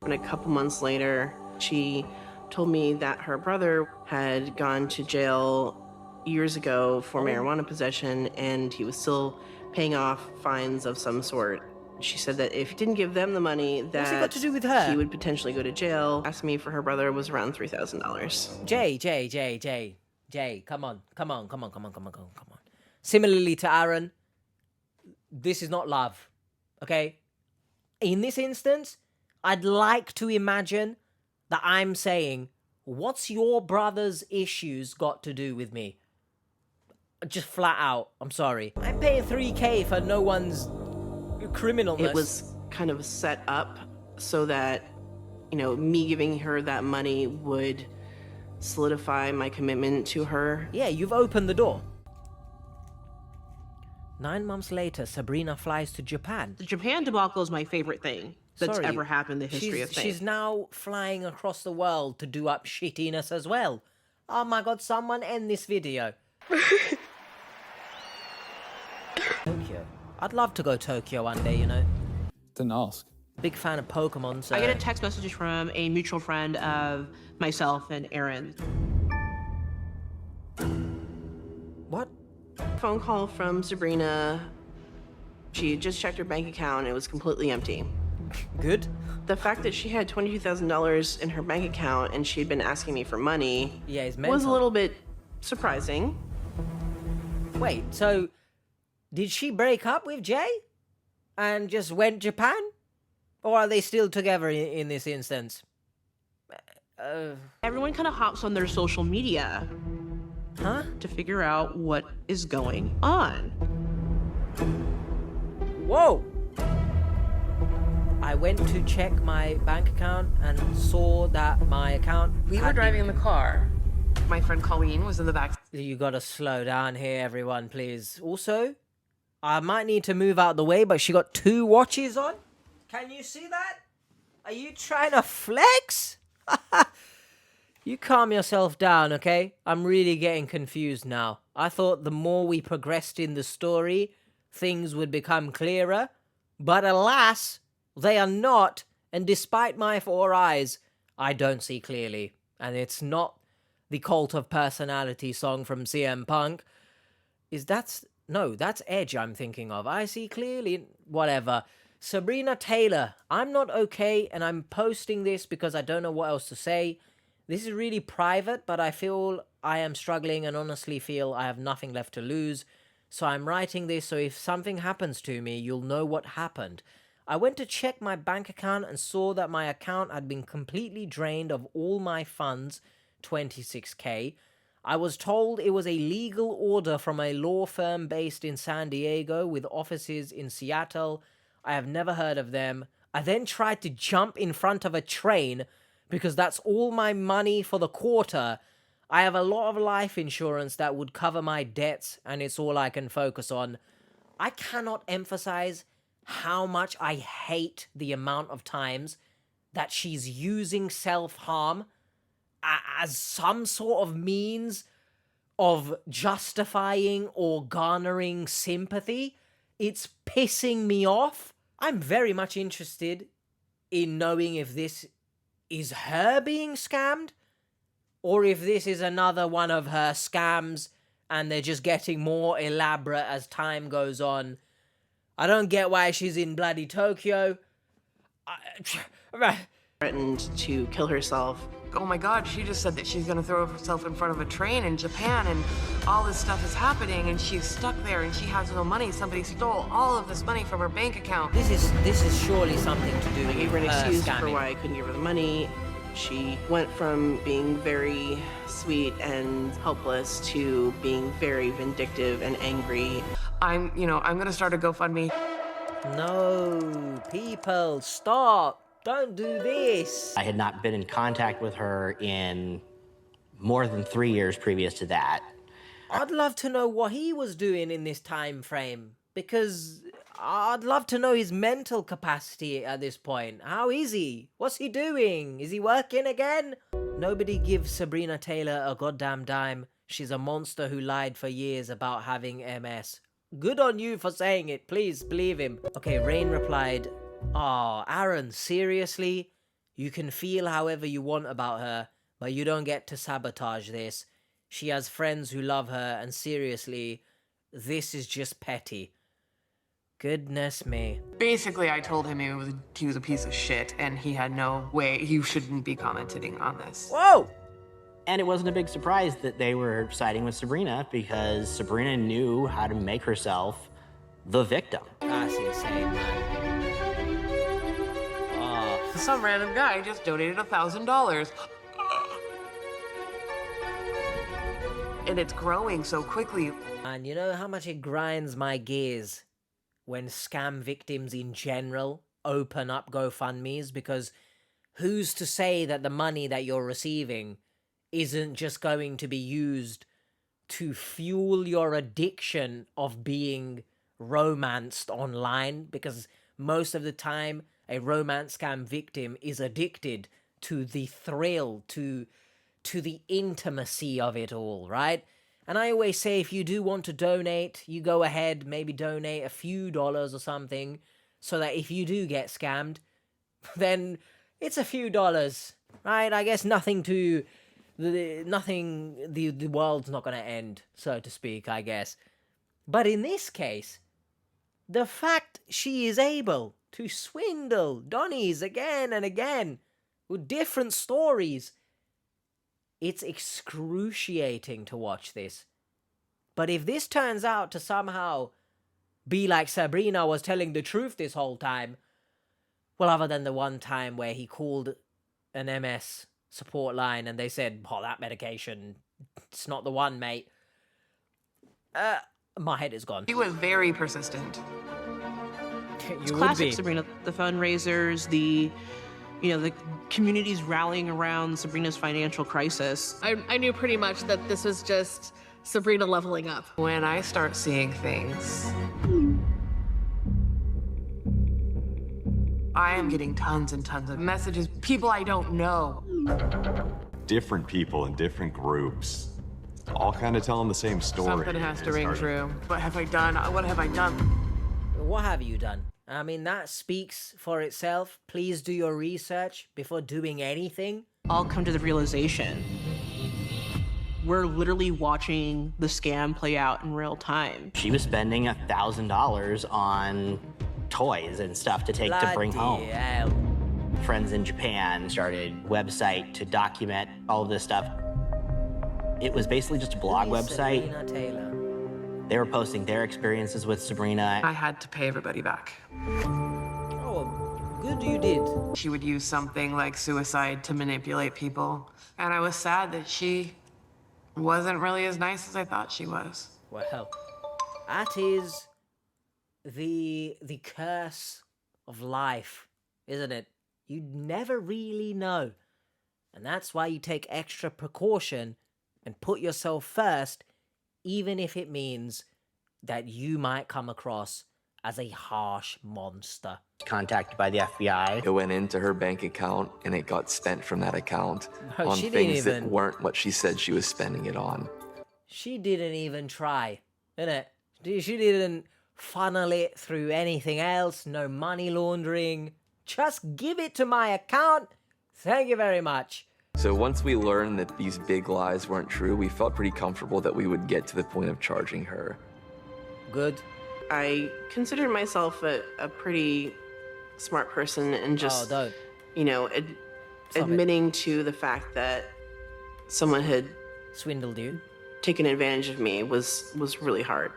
And a couple months later, she told me that her brother had gone to jail years ago for marijuana possession, and he was still paying off fines of some sort. She said that if he didn't give them the money, that what's it got to do with her? He would potentially go to jail. Asked me for her brother was around $3,000. Jay, come on. Similarly to Aaron, this is not love, okay? In this instance, I'd like to imagine that I'm saying, what's your brother's issues got to do with me? Just flat out, I'm sorry. I'm paying $3,000 for no one's criminalness. It was kind of set up so that, you know, me giving her that money would solidify my commitment to her. Yeah, you've opened the door. 9 months later, Sabrina flies to Japan. The Japan debacle is my favorite thing that's Sorry, ever happened in the history of things. She's now flying across the world to do up shittiness as well. Oh my god, someone end this video. Tokyo. I'd love to go Tokyo one day, you know. Didn't ask. Big fan of Pokemon, so... I get a text message from a mutual friend of myself and Aaron. What? Phone call from Sabrina. She had just checked her bank account and it was completely empty. Good. The fact that she had $22,000 in her bank account and she had been asking me for money was a little bit surprising. Wait, so did she break up with Jay and just went Japan? Or are they still together in this instance? Everyone kind of hops on their social media to figure out what is going on. Whoa! I went to check my bank account and saw that my account... We were driving in the car. My friend Colleen was in the back. You gotta slow down here, everyone, please. Also, I might need to move out the way, but she got 2 watches on. Can you see that? Are you trying to flex? You calm yourself down, okay? I'm really getting confused now. I thought the more we progressed in the story, things would become clearer. But alas, they are not. And despite my 4 eyes, I don't see clearly. And it's not the Cult of Personality song from CM Punk. No, that's Edge I'm thinking of. I see clearly. Whatever. Sabrina Taylor, I'm not okay, and I'm posting this because I don't know what else to say. This is really private, but I feel I am struggling and honestly feel I have nothing left to lose. So I'm writing this so if something happens to me, you'll know what happened. I went to check my bank account and saw that my account had been completely drained of all my funds, 26K. I was told it was a legal order from a law firm based in San Diego with offices in Seattle. I have never heard of them. I then tried to jump in front of a train because that's all my money for the quarter. I have a lot of life insurance that would cover my debts, and it's all I can focus on. I cannot emphasize how much I hate the amount of times that she's using self-harm as some sort of means of justifying or garnering sympathy. It's pissing me off. I'm very much interested in knowing if this is her being scammed or if this is another one of her scams and they're just getting more elaborate as time goes on. I don't get why she's in bloody Tokyo. Threatened to kill herself. Oh my god, she just said that she's gonna throw herself in front of a train in Japan and all this stuff is happening and she's stuck there and she has no money. Somebody stole all of this money from her bank account. This is surely something to do with I gave her an excuse for scamming. why I couldn't give her the money. She went from being very sweet and helpless to being very vindictive and angry. I'm gonna start a GoFundMe. No, people, stop. Don't do this. I had not been in contact with her in more than 3 years previous to that. I'd love to know what he was doing in this time frame, because I'd love to know his mental capacity at this point. How is he? What's he doing? Is he working again? Nobody gives Sabrina Taylor a goddamn dime. She's a monster who lied for years about having MS. Good on you for saying it. Please believe him. Okay, Rain replied, "Aw, Aaron, seriously? You can feel however you want about her, but you don't get to sabotage this. She has friends who love her, and seriously, this is just petty." Goodness me. Basically, I told him he was a piece of shit and he had no way, he shouldn't be commenting on this. Whoa! And it wasn't a big surprise that they were siding with Sabrina because Sabrina knew how to make herself the victim. That's insane, man. Some random guy just donated $1,000. And it's growing so quickly. And you know how much it grinds my gears when scam victims in general open up GoFundMes, because who's to say that the money that you're receiving isn't just going to be used to fuel your addiction of being romanced online, because most of the time a romance scam victim is addicted to the thrill, to the intimacy of it all, right? And I always say, if you do want to donate, you go ahead, maybe donate a few dollars or something, so that if you do get scammed, then it's a few dollars, right? I guess the world's not going to end, so to speak, I guess. But in this case, the fact she is able to swindle Donnies again and again with different stories, it's excruciating to watch this. But if this turns out to somehow be like Sabrina was telling the truth this whole time, well, other than the one time where he called an MS support line and they said, oh, that medication, it's not the one, mate. My head is gone. She was very persistent. It's classic Sabrina. The fundraisers, the communities rallying around Sabrina's financial crisis. I knew pretty much that this was just Sabrina leveling up. When I start seeing things, I am getting tons and tons of messages, people I don't know. Different people in different groups, all kind of telling the same story. Something has to ring true. What have I done? What have I done? What have you done? I mean, that speaks for itself. Please do your research before doing anything. I'll come to the realization we're literally watching the scam play out in real time. She was spending $1,000 on toys and stuff to take to bring home. Hell. Friends in Japan started a website to document all of this stuff. It was basically just a blog website. Sabrina Taylor. They were posting their experiences with Sabrina. I had to pay everybody back. Oh, good you did. She would use something like suicide to manipulate people. And I was sad that she wasn't really as nice as I thought she was. Well, that is the curse of life, isn't it? You never really know. And that's why you take extra precaution and put yourself first, even if it means that you might come across as a harsh monster. Contacted by the FBI. It went into her bank account and it got spent from that account on she things didn't that weren't what she said she was spending it on. She didn't even try, innit? She didn't funnel it through anything else, no money laundering. Just give it to my account. Thank you very much. So once we learned that these big lies weren't true, we felt pretty comfortable that we would get to the point of charging her. Good. I consider myself a pretty smart person, and just, admitting to the fact that someone had swindled you, taken advantage of me was really hard.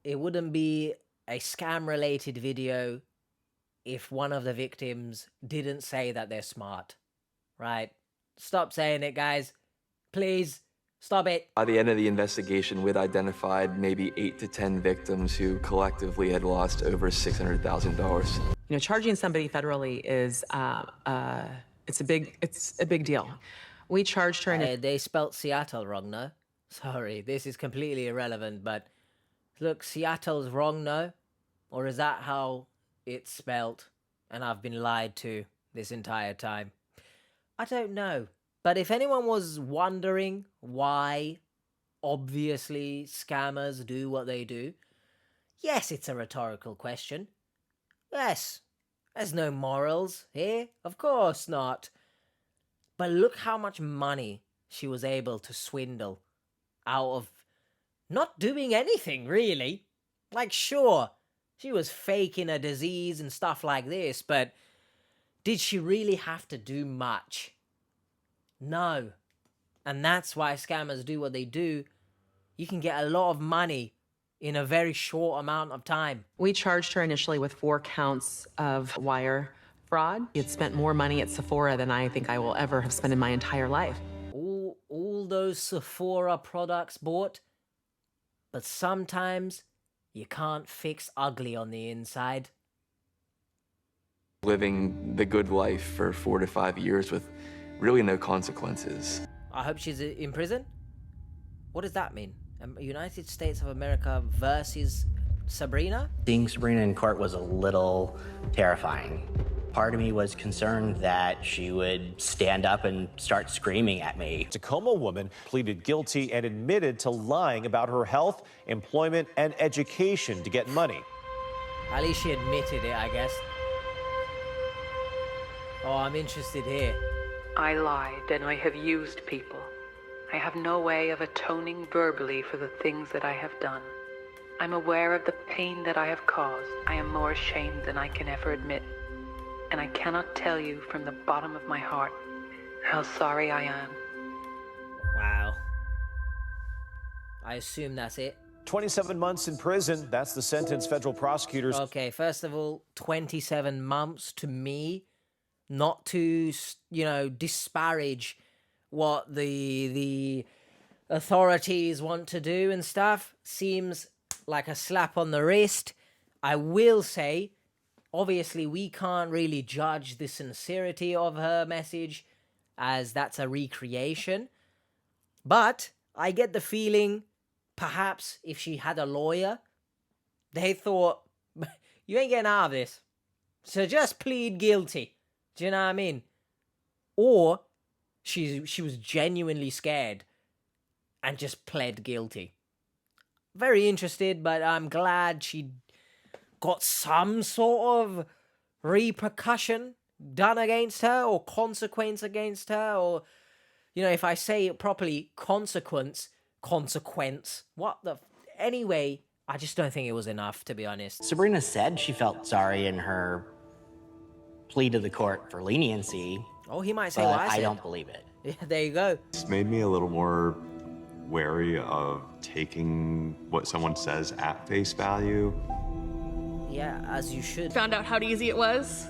It wouldn't be a scam-related video if one of the victims didn't say that they're smart, right? Stop saying it, guys. Please, stop it. By the end of the investigation, we'd identified maybe 8 to 10 victims who collectively had lost over $600,000. Charging somebody federally is it's a big deal. We charged her. They spelt Seattle wrong, no? Sorry, this is completely irrelevant, but look, Seattle's wrong, no? Or is that how it's spelt and I've been lied to this entire time? I don't know. But if anyone was wondering why obviously scammers do what they do, yes, it's a rhetorical question. Yes, there's no morals here, of course not. But look how much money she was able to swindle out of not doing anything, really. Like, sure, she was faking a disease and stuff like this, but did she really have to do much? No. And that's why scammers do what they do. You can get a lot of money in a very short amount of time. We charged her initially with 4 counts of wire fraud. She had spent more money at Sephora than I think I will ever have spent in my entire life. All those Sephora products bought, but sometimes you can't fix ugly on the inside. Living the good life for 4 to 5 years with really no consequences. I hope she's in prison? What does that mean? United States of America versus Sabrina? Seeing Sabrina in court was a little terrifying. Part of me was concerned that she would stand up and start screaming at me. Tacoma woman pleaded guilty and admitted to lying about her health, employment, and education to get money. At least she admitted it, I guess. Oh, I'm interested here. I lied and I have used people. I have no way of atoning verbally for the things that I have done. I'm aware of the pain that I have caused. I am more ashamed than I can ever admit. And I cannot tell you from the bottom of my heart how sorry I am. Wow. I assume that's it. 27 months in prison. That's the sentence federal prosecutors. Okay, first of all, 27 months to me, not to, disparage what the authorities want to do and stuff, seems like a slap on the wrist. I will say, obviously, we can't really judge the sincerity of her message, as that's a recreation. But I get the feeling, perhaps, if she had a lawyer, they thought, you ain't getting out of this, so just plead guilty. Do you know what I mean? Or she was genuinely scared and just pled guilty. Very interested, but I'm glad she got some sort of repercussion done against her, or consequence against her, or, if I say it properly, consequence. What the... Anyway, I just don't think it was enough, to be honest. Sabrina said she felt sorry in her plea to the court for leniency. Oh, he might say but what I said. I don't believe it. Yeah, there you go. It's made me a little more wary of taking what someone says at face value. Yeah, as you should. Found out how easy it was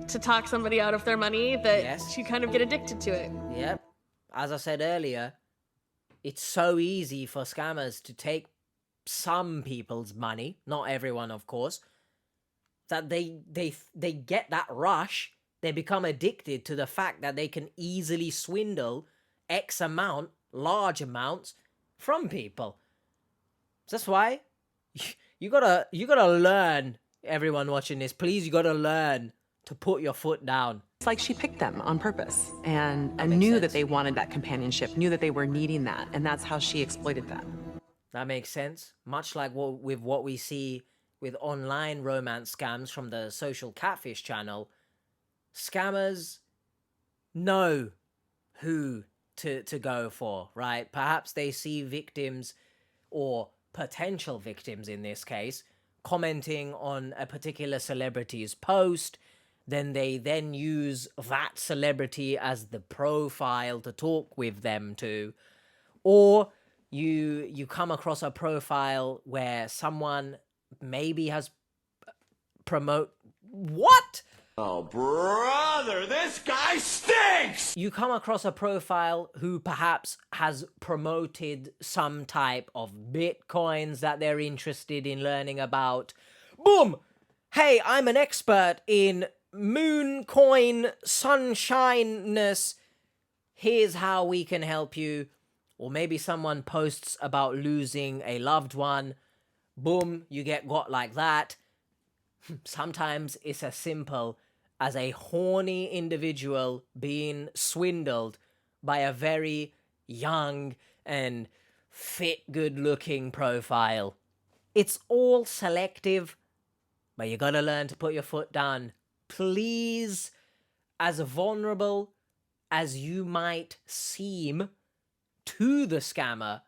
to talk somebody out of their money, that Yes. you kind of get addicted to it. Yep. As I said earlier, it's so easy for scammers to take some people's money, not everyone, of course, that they get that rush. They become addicted to the fact that they can easily swindle X amount, large amounts, from people. That's why you gotta learn, everyone watching this, please, you gotta learn to put your foot down. It's like she picked them on purpose and knew that they wanted that companionship, knew that they were needing that, and that's how she exploited them. That makes sense. Much like what we see with online romance scams from the social catfish channel, scammers know who to go for, right? Perhaps they see victims, or potential victims in this case, commenting on a particular celebrity's post. Then they use that celebrity as the profile to talk with them to. Or you come across a profile where someone maybe has What? Oh, brother, this guy stinks! You come across a profile who perhaps has promoted some type of bitcoins that they're interested in learning about. Boom! Hey, I'm an expert in moon coin sunshineness. Here's how we can help you. Or maybe someone posts about losing a loved one. Boom, you get got like that. Sometimes it's as simple as a horny individual being swindled by a very young and fit, good-looking profile. It's all selective, but you gotta learn to put your foot down. Please, as vulnerable as you might seem to the scammer,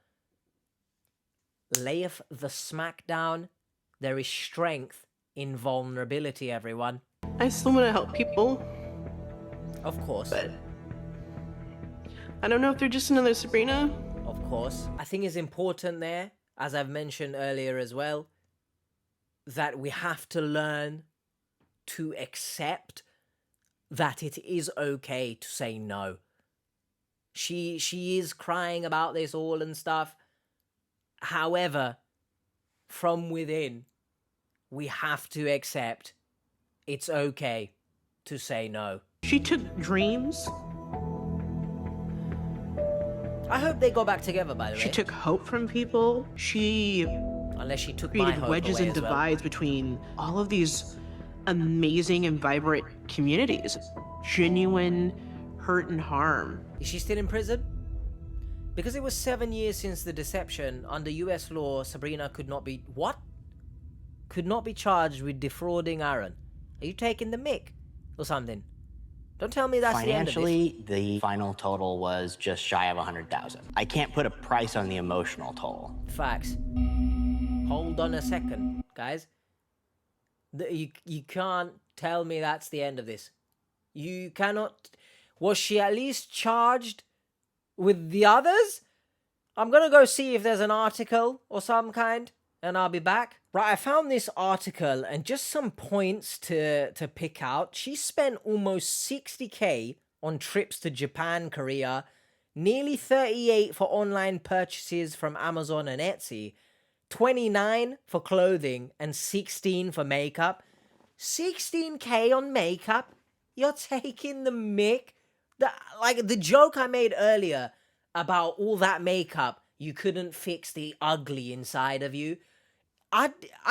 layeth the smackdown. There is strength in vulnerability, everyone. I still want to help people. Of course. But I don't know if they're just another Sabrina. Of course. I think it's important there, as I've mentioned earlier as well, that we have to learn to accept that it is okay to say no. She is crying about this all and stuff. However, from within, we have to accept it's okay to say no. She took dreams I hope they go back together, by the way. She took hope from people. She Unless she took my created hope wedges away and as well. divides between all of these amazing and vibrant communities. Genuine hurt and harm. Is she still in prison? Because it was 7 years since the deception, under US law, Sabrina could not be... What? Could not be charged with defrauding Aaron. Are you taking the mick? Or something? Don't tell me that's the end of this. Financially, the final total was just shy of 100,000. I can't put a price on the emotional toll. Facts. Hold on a second, guys. You can't tell me that's the end of this. You cannot... Was she at least charged with the others? I'm gonna go see if there's an article or some kind, and I'll be back. Right, I found this article and just some points to pick out. She spent almost 60k on trips to Japan, Korea, nearly 38 for online purchases from Amazon and Etsy, 29 for clothing, and 16 for makeup. 16k on makeup? You're taking the mick? Like the joke I made earlier about all that makeup, you couldn't fix the ugly inside of you. I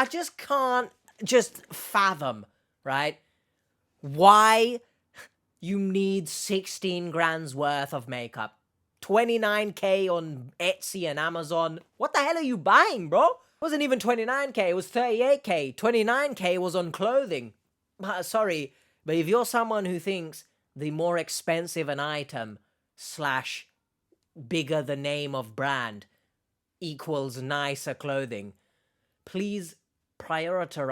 just can't just fathom, right? Why you need 16 grand's worth of makeup. 29k on Etsy and Amazon. What the hell are you buying, bro? It wasn't even 29k, it was 38k. 29k was on clothing. Sorry, but if you're someone who thinks the more expensive an item / bigger the name of brand equals nicer clothing, please prioritize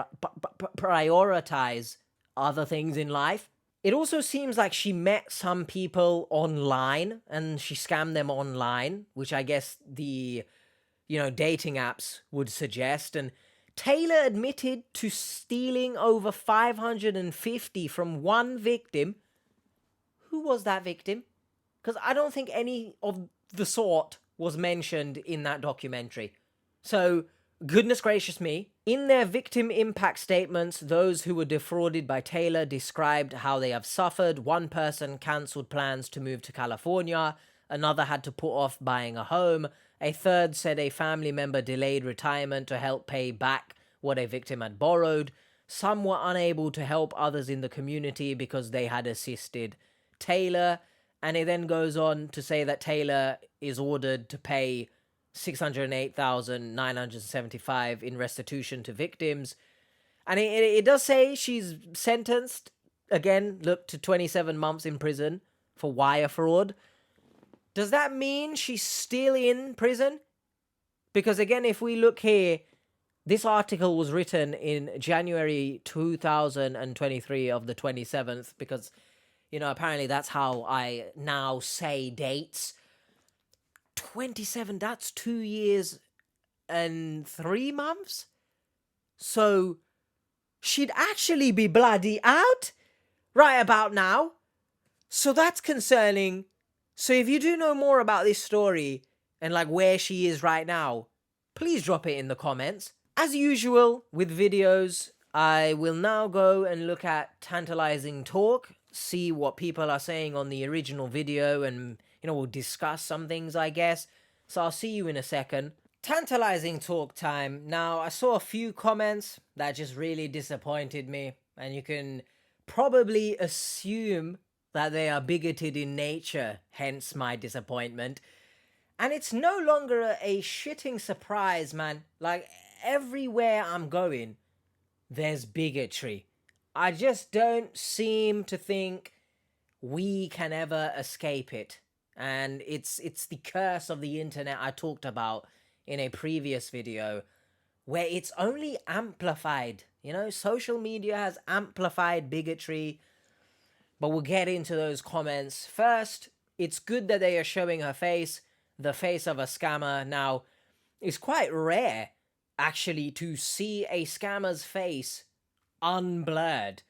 other things in life. It also seems like she met some people online and she scammed them online, which I guess the, dating apps would suggest. And Taylor admitted to stealing over 550 from one victim. Who was that victim? Because I don't think any of the sort was mentioned in that documentary. So, goodness gracious me. In their victim impact statements, those who were defrauded by Taylor described how they have suffered. One person cancelled plans to move to California. Another had to put off buying a home. A third said a family member delayed retirement to help pay back what a victim had borrowed. Some were unable to help others in the community because they had assisted Taylor. And it then goes on to say that Taylor is ordered to pay $608,975 in restitution to victims. And it does say she's sentenced, again, look, to 27 months in prison for wire fraud. Does that mean she's still in prison? Because again, if we look here, this article was written in January 2023 of the 27th, because, apparently that's how I now say dates. 27, that's 2 years and 3 months? So, she'd actually be bloody out right about now. So that's concerning. So if you do know more about this story and where she is right now, please drop it in the comments. As usual with videos, I will now go and look at tantalizing talk, see what people are saying on the original video, and we'll discuss some things, I guess. So I'll see you in a second. Tantalizing talk time. Now, I saw a few comments that just really disappointed me, and you can probably assume that they are bigoted in nature, hence my disappointment. And it's no longer a shitting surprise, man. Everywhere I'm going, there's bigotry. I just don't seem to think we can ever escape it. And it's the curse of the internet I talked about in a previous video, where it's only amplified. Social media has amplified bigotry. But we'll get into those comments. First, it's good that they are showing her face, the face of a scammer. Now, it's quite rare, actually, to see a scammer's face unblurred.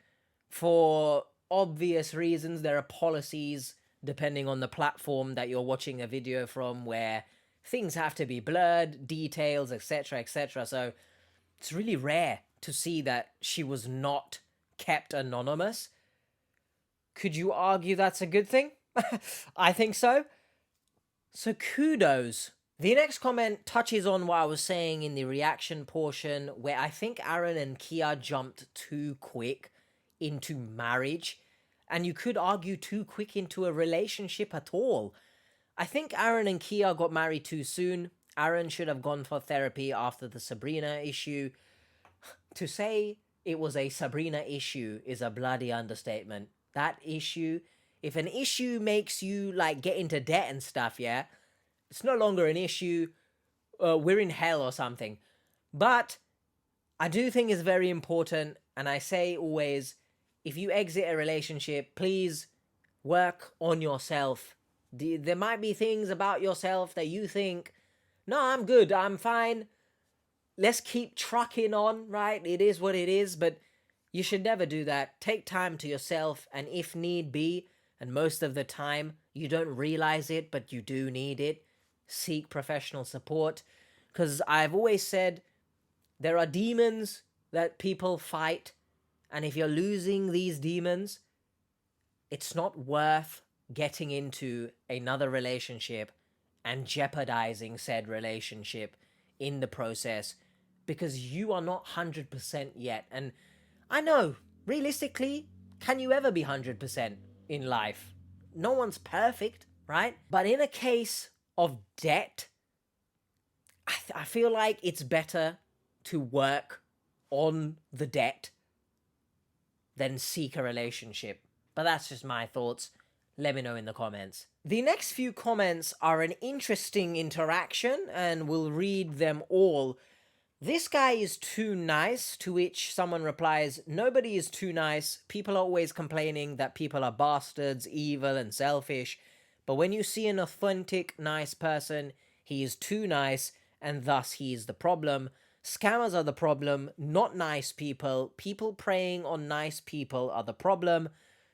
For obvious reasons, there are policies, depending on the platform that you're watching a video from, where things have to be blurred, details, etc., etc. So, it's really rare to see that she was not kept anonymous. Could you argue that's a good thing? I think so. So kudos. The next comment touches on what I was saying in the reaction portion, where I think Aaron and Kia jumped too quick into marriage, and you could argue too quick into a relationship at all. I think Aaron and Kia got married too soon. Aaron should have gone for therapy after the Sabrina issue. To say it was a Sabrina issue is a bloody understatement. That issue, if an issue makes you like get into debt and stuff, yeah, it's no longer an issue. We're in hell or something. But I do think it's very important, and I say always, if you exit a relationship, please work on yourself. There might be things about yourself that you think, no, I'm good, I'm fine. Let's keep trucking on, right? It is what it is, but you should never do that. Take time to yourself, and if need be, and most of the time you don't realize it, but you do need it, seek professional support. Because I've always said there are demons that people fight, and if you're losing these demons, it's not worth getting into another relationship and jeopardizing said relationship in the process, because you are not 100% yet. And I know, realistically, can you ever be 100% in life? No one's perfect, right? But in a case of debt, I feel like it's better to work on the debt than seek a relationship. But that's just my thoughts. Let me know in the comments. The next few comments are an interesting interaction, and we'll read them all. This guy is too nice, to which someone replies, nobody is too nice. People are always complaining that people are bastards, evil, and selfish. But when you see an authentic, nice person, he is too nice, and thus he is the problem. Scammers are the problem, not nice people. People preying on nice people are the problem.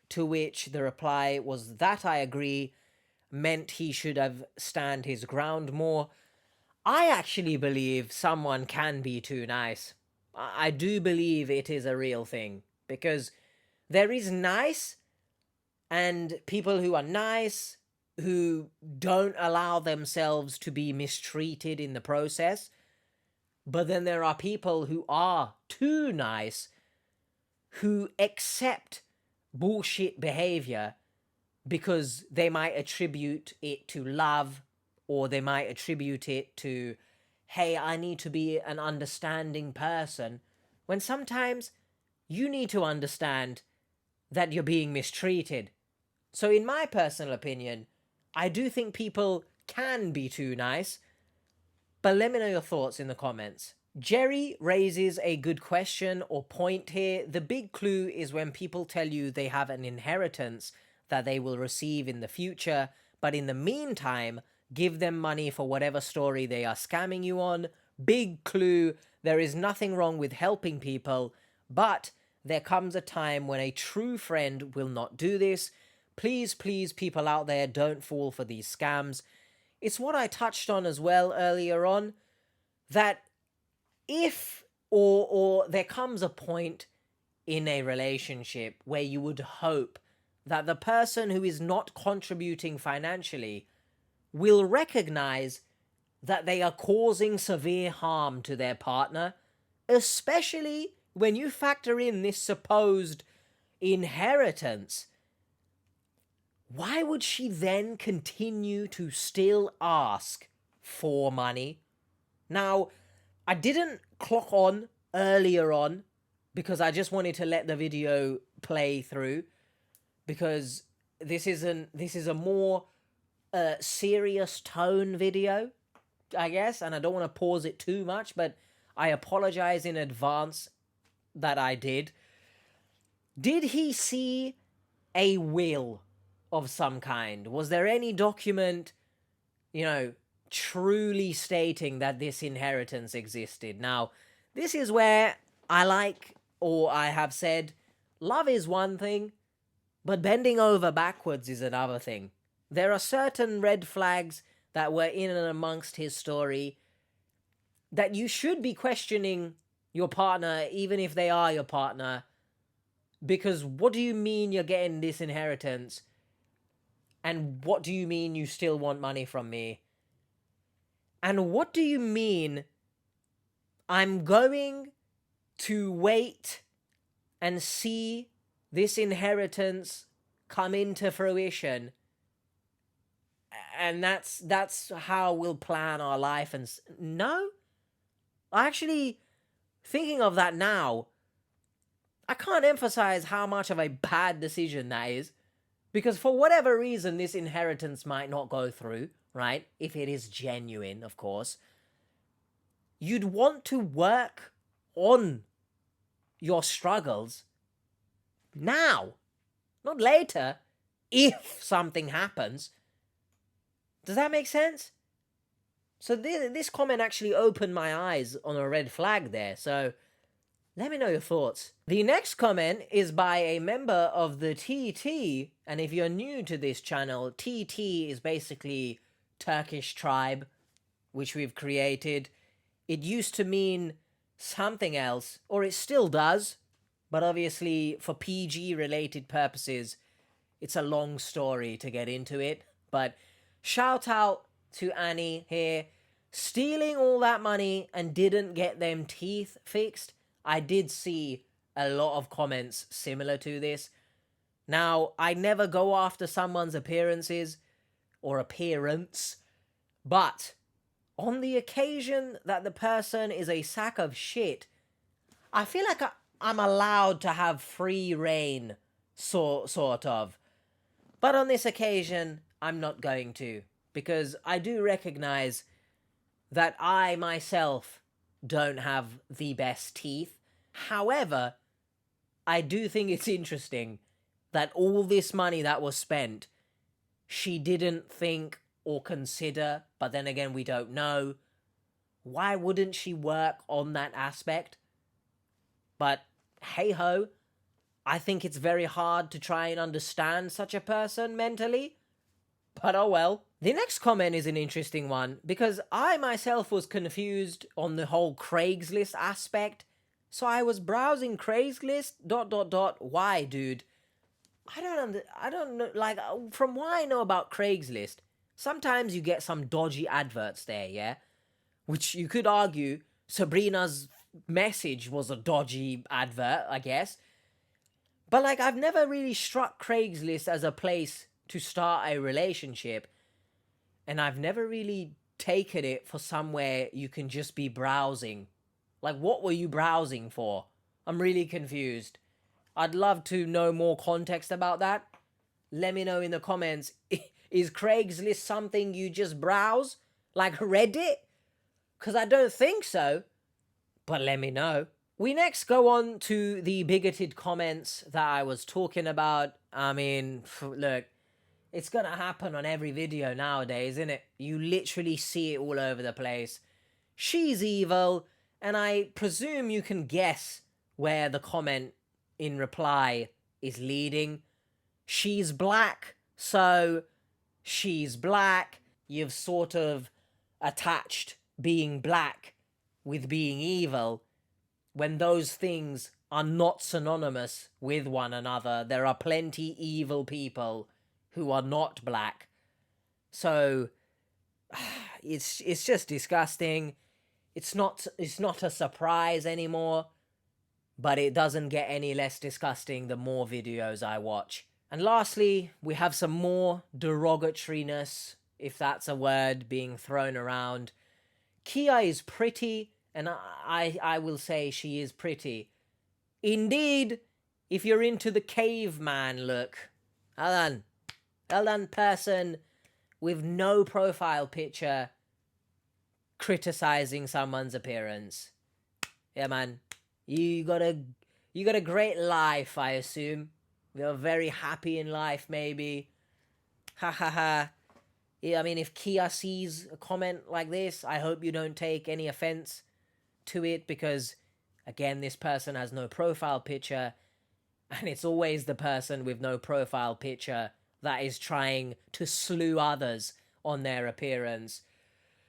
To which the reply was, that I agree, meant he should have stand his ground more. I actually believe someone can be too nice. I do believe it is a real thing, because there is nice and people who are nice, who don't allow themselves to be mistreated in the process. But then there are people who are too nice, who accept bullshit behavior because they might attribute it to love, or they might attribute it to, hey, I need to be an understanding person, when sometimes you need to understand that you're being mistreated. So in my personal opinion, I do think people can be too nice, but let me know your thoughts in the comments. Jerry raises a good question or point here. The big clue is when people tell you they have an inheritance that they will receive in the future, but in the meantime, give them money for whatever story they are scamming you on. Big clue, there is nothing wrong with helping people, but there comes a time when a true friend will not do this. Please, please, people out there, don't fall for these scams. It's what I touched on as well earlier on, that if or there comes a point in a relationship where you would hope that the person who is not contributing financially will recognize that they are causing severe harm to their partner, especially when you factor in this supposed inheritance. Why would she then continue to still ask for money? Now, I didn't clock on earlier on because I just wanted to let the video play through, because this is a more serious tone video, I guess, and I don't want to pause it too much, but I apologize in advance that I did. Did he see a will of some kind? Was there any document, truly stating that this inheritance existed? Now, this is where I have said, love is one thing, but bending over backwards is another thing. There are certain red flags that were in and amongst his story that you should be questioning your partner, even if they are your partner, because what do you mean you're getting this inheritance And what do you mean you still want money from me? And what do you mean I'm going to wait and see this inheritance come into fruition, and that's how we'll plan our life? And no, actually, thinking of that now, I can't emphasize how much of a bad decision that is, because for whatever reason this inheritance might not go through, right? If it is genuine, of course. You'd want to work on your struggles now, not later, if something happens. Does that make sense? So this comment actually opened my eyes on a red flag there, so let me know your thoughts. The next comment is by a member of the TT, and if you're new to this channel, TT is basically Turkish tribe, which we've created. It used to mean something else, or it still does, but obviously for PG-related purposes, it's a long story to get into it. But shout out to Annie here, stealing all that money and didn't get them teeth fixed. I did see a lot of comments similar to this. Now, I never go after someone's appearances or appearance, but on the occasion that the person is a sack of shit, I feel like I'm allowed to have free reign, sort of. But on this occasion, I'm not going to, because I do recognize that I myself don't have the best teeth. However, I do think it's interesting that all this money that was spent, she didn't think or consider, but then again, we don't know. Why wouldn't she work on that aspect? But hey ho, I think it's very hard to try and understand such a person mentally. But oh well. The next comment is an interesting one, because I myself was confused on the whole Craigslist aspect. So I was browsing Craigslist, ... Why, dude? I don't know, like, from what I know about Craigslist, sometimes you get some dodgy adverts there, yeah? Which you could argue Sabrina's message was a dodgy advert, I guess. But, like, I've never really struck Craigslist as a place to start a relationship. And I've never really taken it for somewhere you can just be browsing. Like, what were you browsing for? I'm really confused. I'd love to know more context about that. Let me know in the comments. Is Craigslist something you just browse? Like Reddit? Because I don't think so. But let me know. We next go on to the bigoted comments that I was talking about. I mean, look, it's gonna happen on every video nowadays, isn't it? You literally see it all over the place. She's evil, and I presume you can guess where the comment in reply is leading. She's black, so she's black. You've sort of attached being black with being evil, when those things are not synonymous with one another. There are plenty evil people who are not black. So it's just disgusting. It's not a surprise anymore, but it doesn't get any less disgusting the more videos I watch. And lastly, we have some more derogatoriness, if that's a word, being thrown around. Kia is pretty, and I will say she is pretty. Indeed, if you're into the caveman look. Well done, person with no profile picture criticizing someone's appearance. Yeah, man. You got a great life, I assume. You're very happy in life, maybe. Ha ha ha. Yeah, I mean, if Kia sees a comment like this, I hope you don't take any offense to it, because, again, this person has no profile picture, and it's always the person with no profile picture that is trying to slew others on their appearance.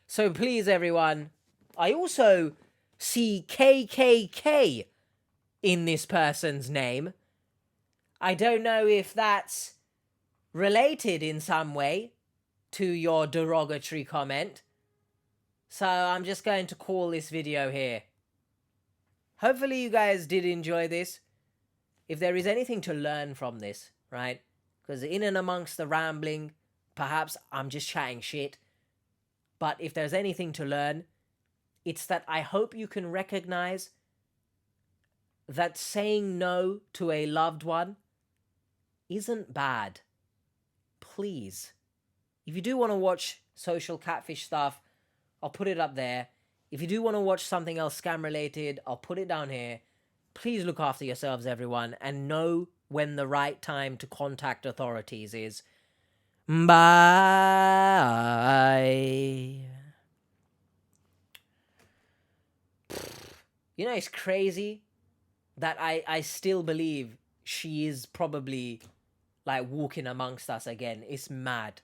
So please, everyone, I also see KKK in this person's name. I don't know if that's related in some way to your derogatory comment. So I'm just going to call this video here. Hopefully you guys did enjoy this. If there is anything to learn from this, right? Because in and amongst the rambling, perhaps I'm just chatting shit. But if there's anything to learn, it's that I hope you can recognize that saying no to a loved one isn't bad. Please. If you do want to watch social catfish stuff, I'll put it up there. If you do want to watch something else scam related, I'll put it down here. Please look after yourselves, everyone, and know when the right time to contact authorities is. Bye. You know, it's crazy that I still believe she is probably like walking amongst us again. It's mad.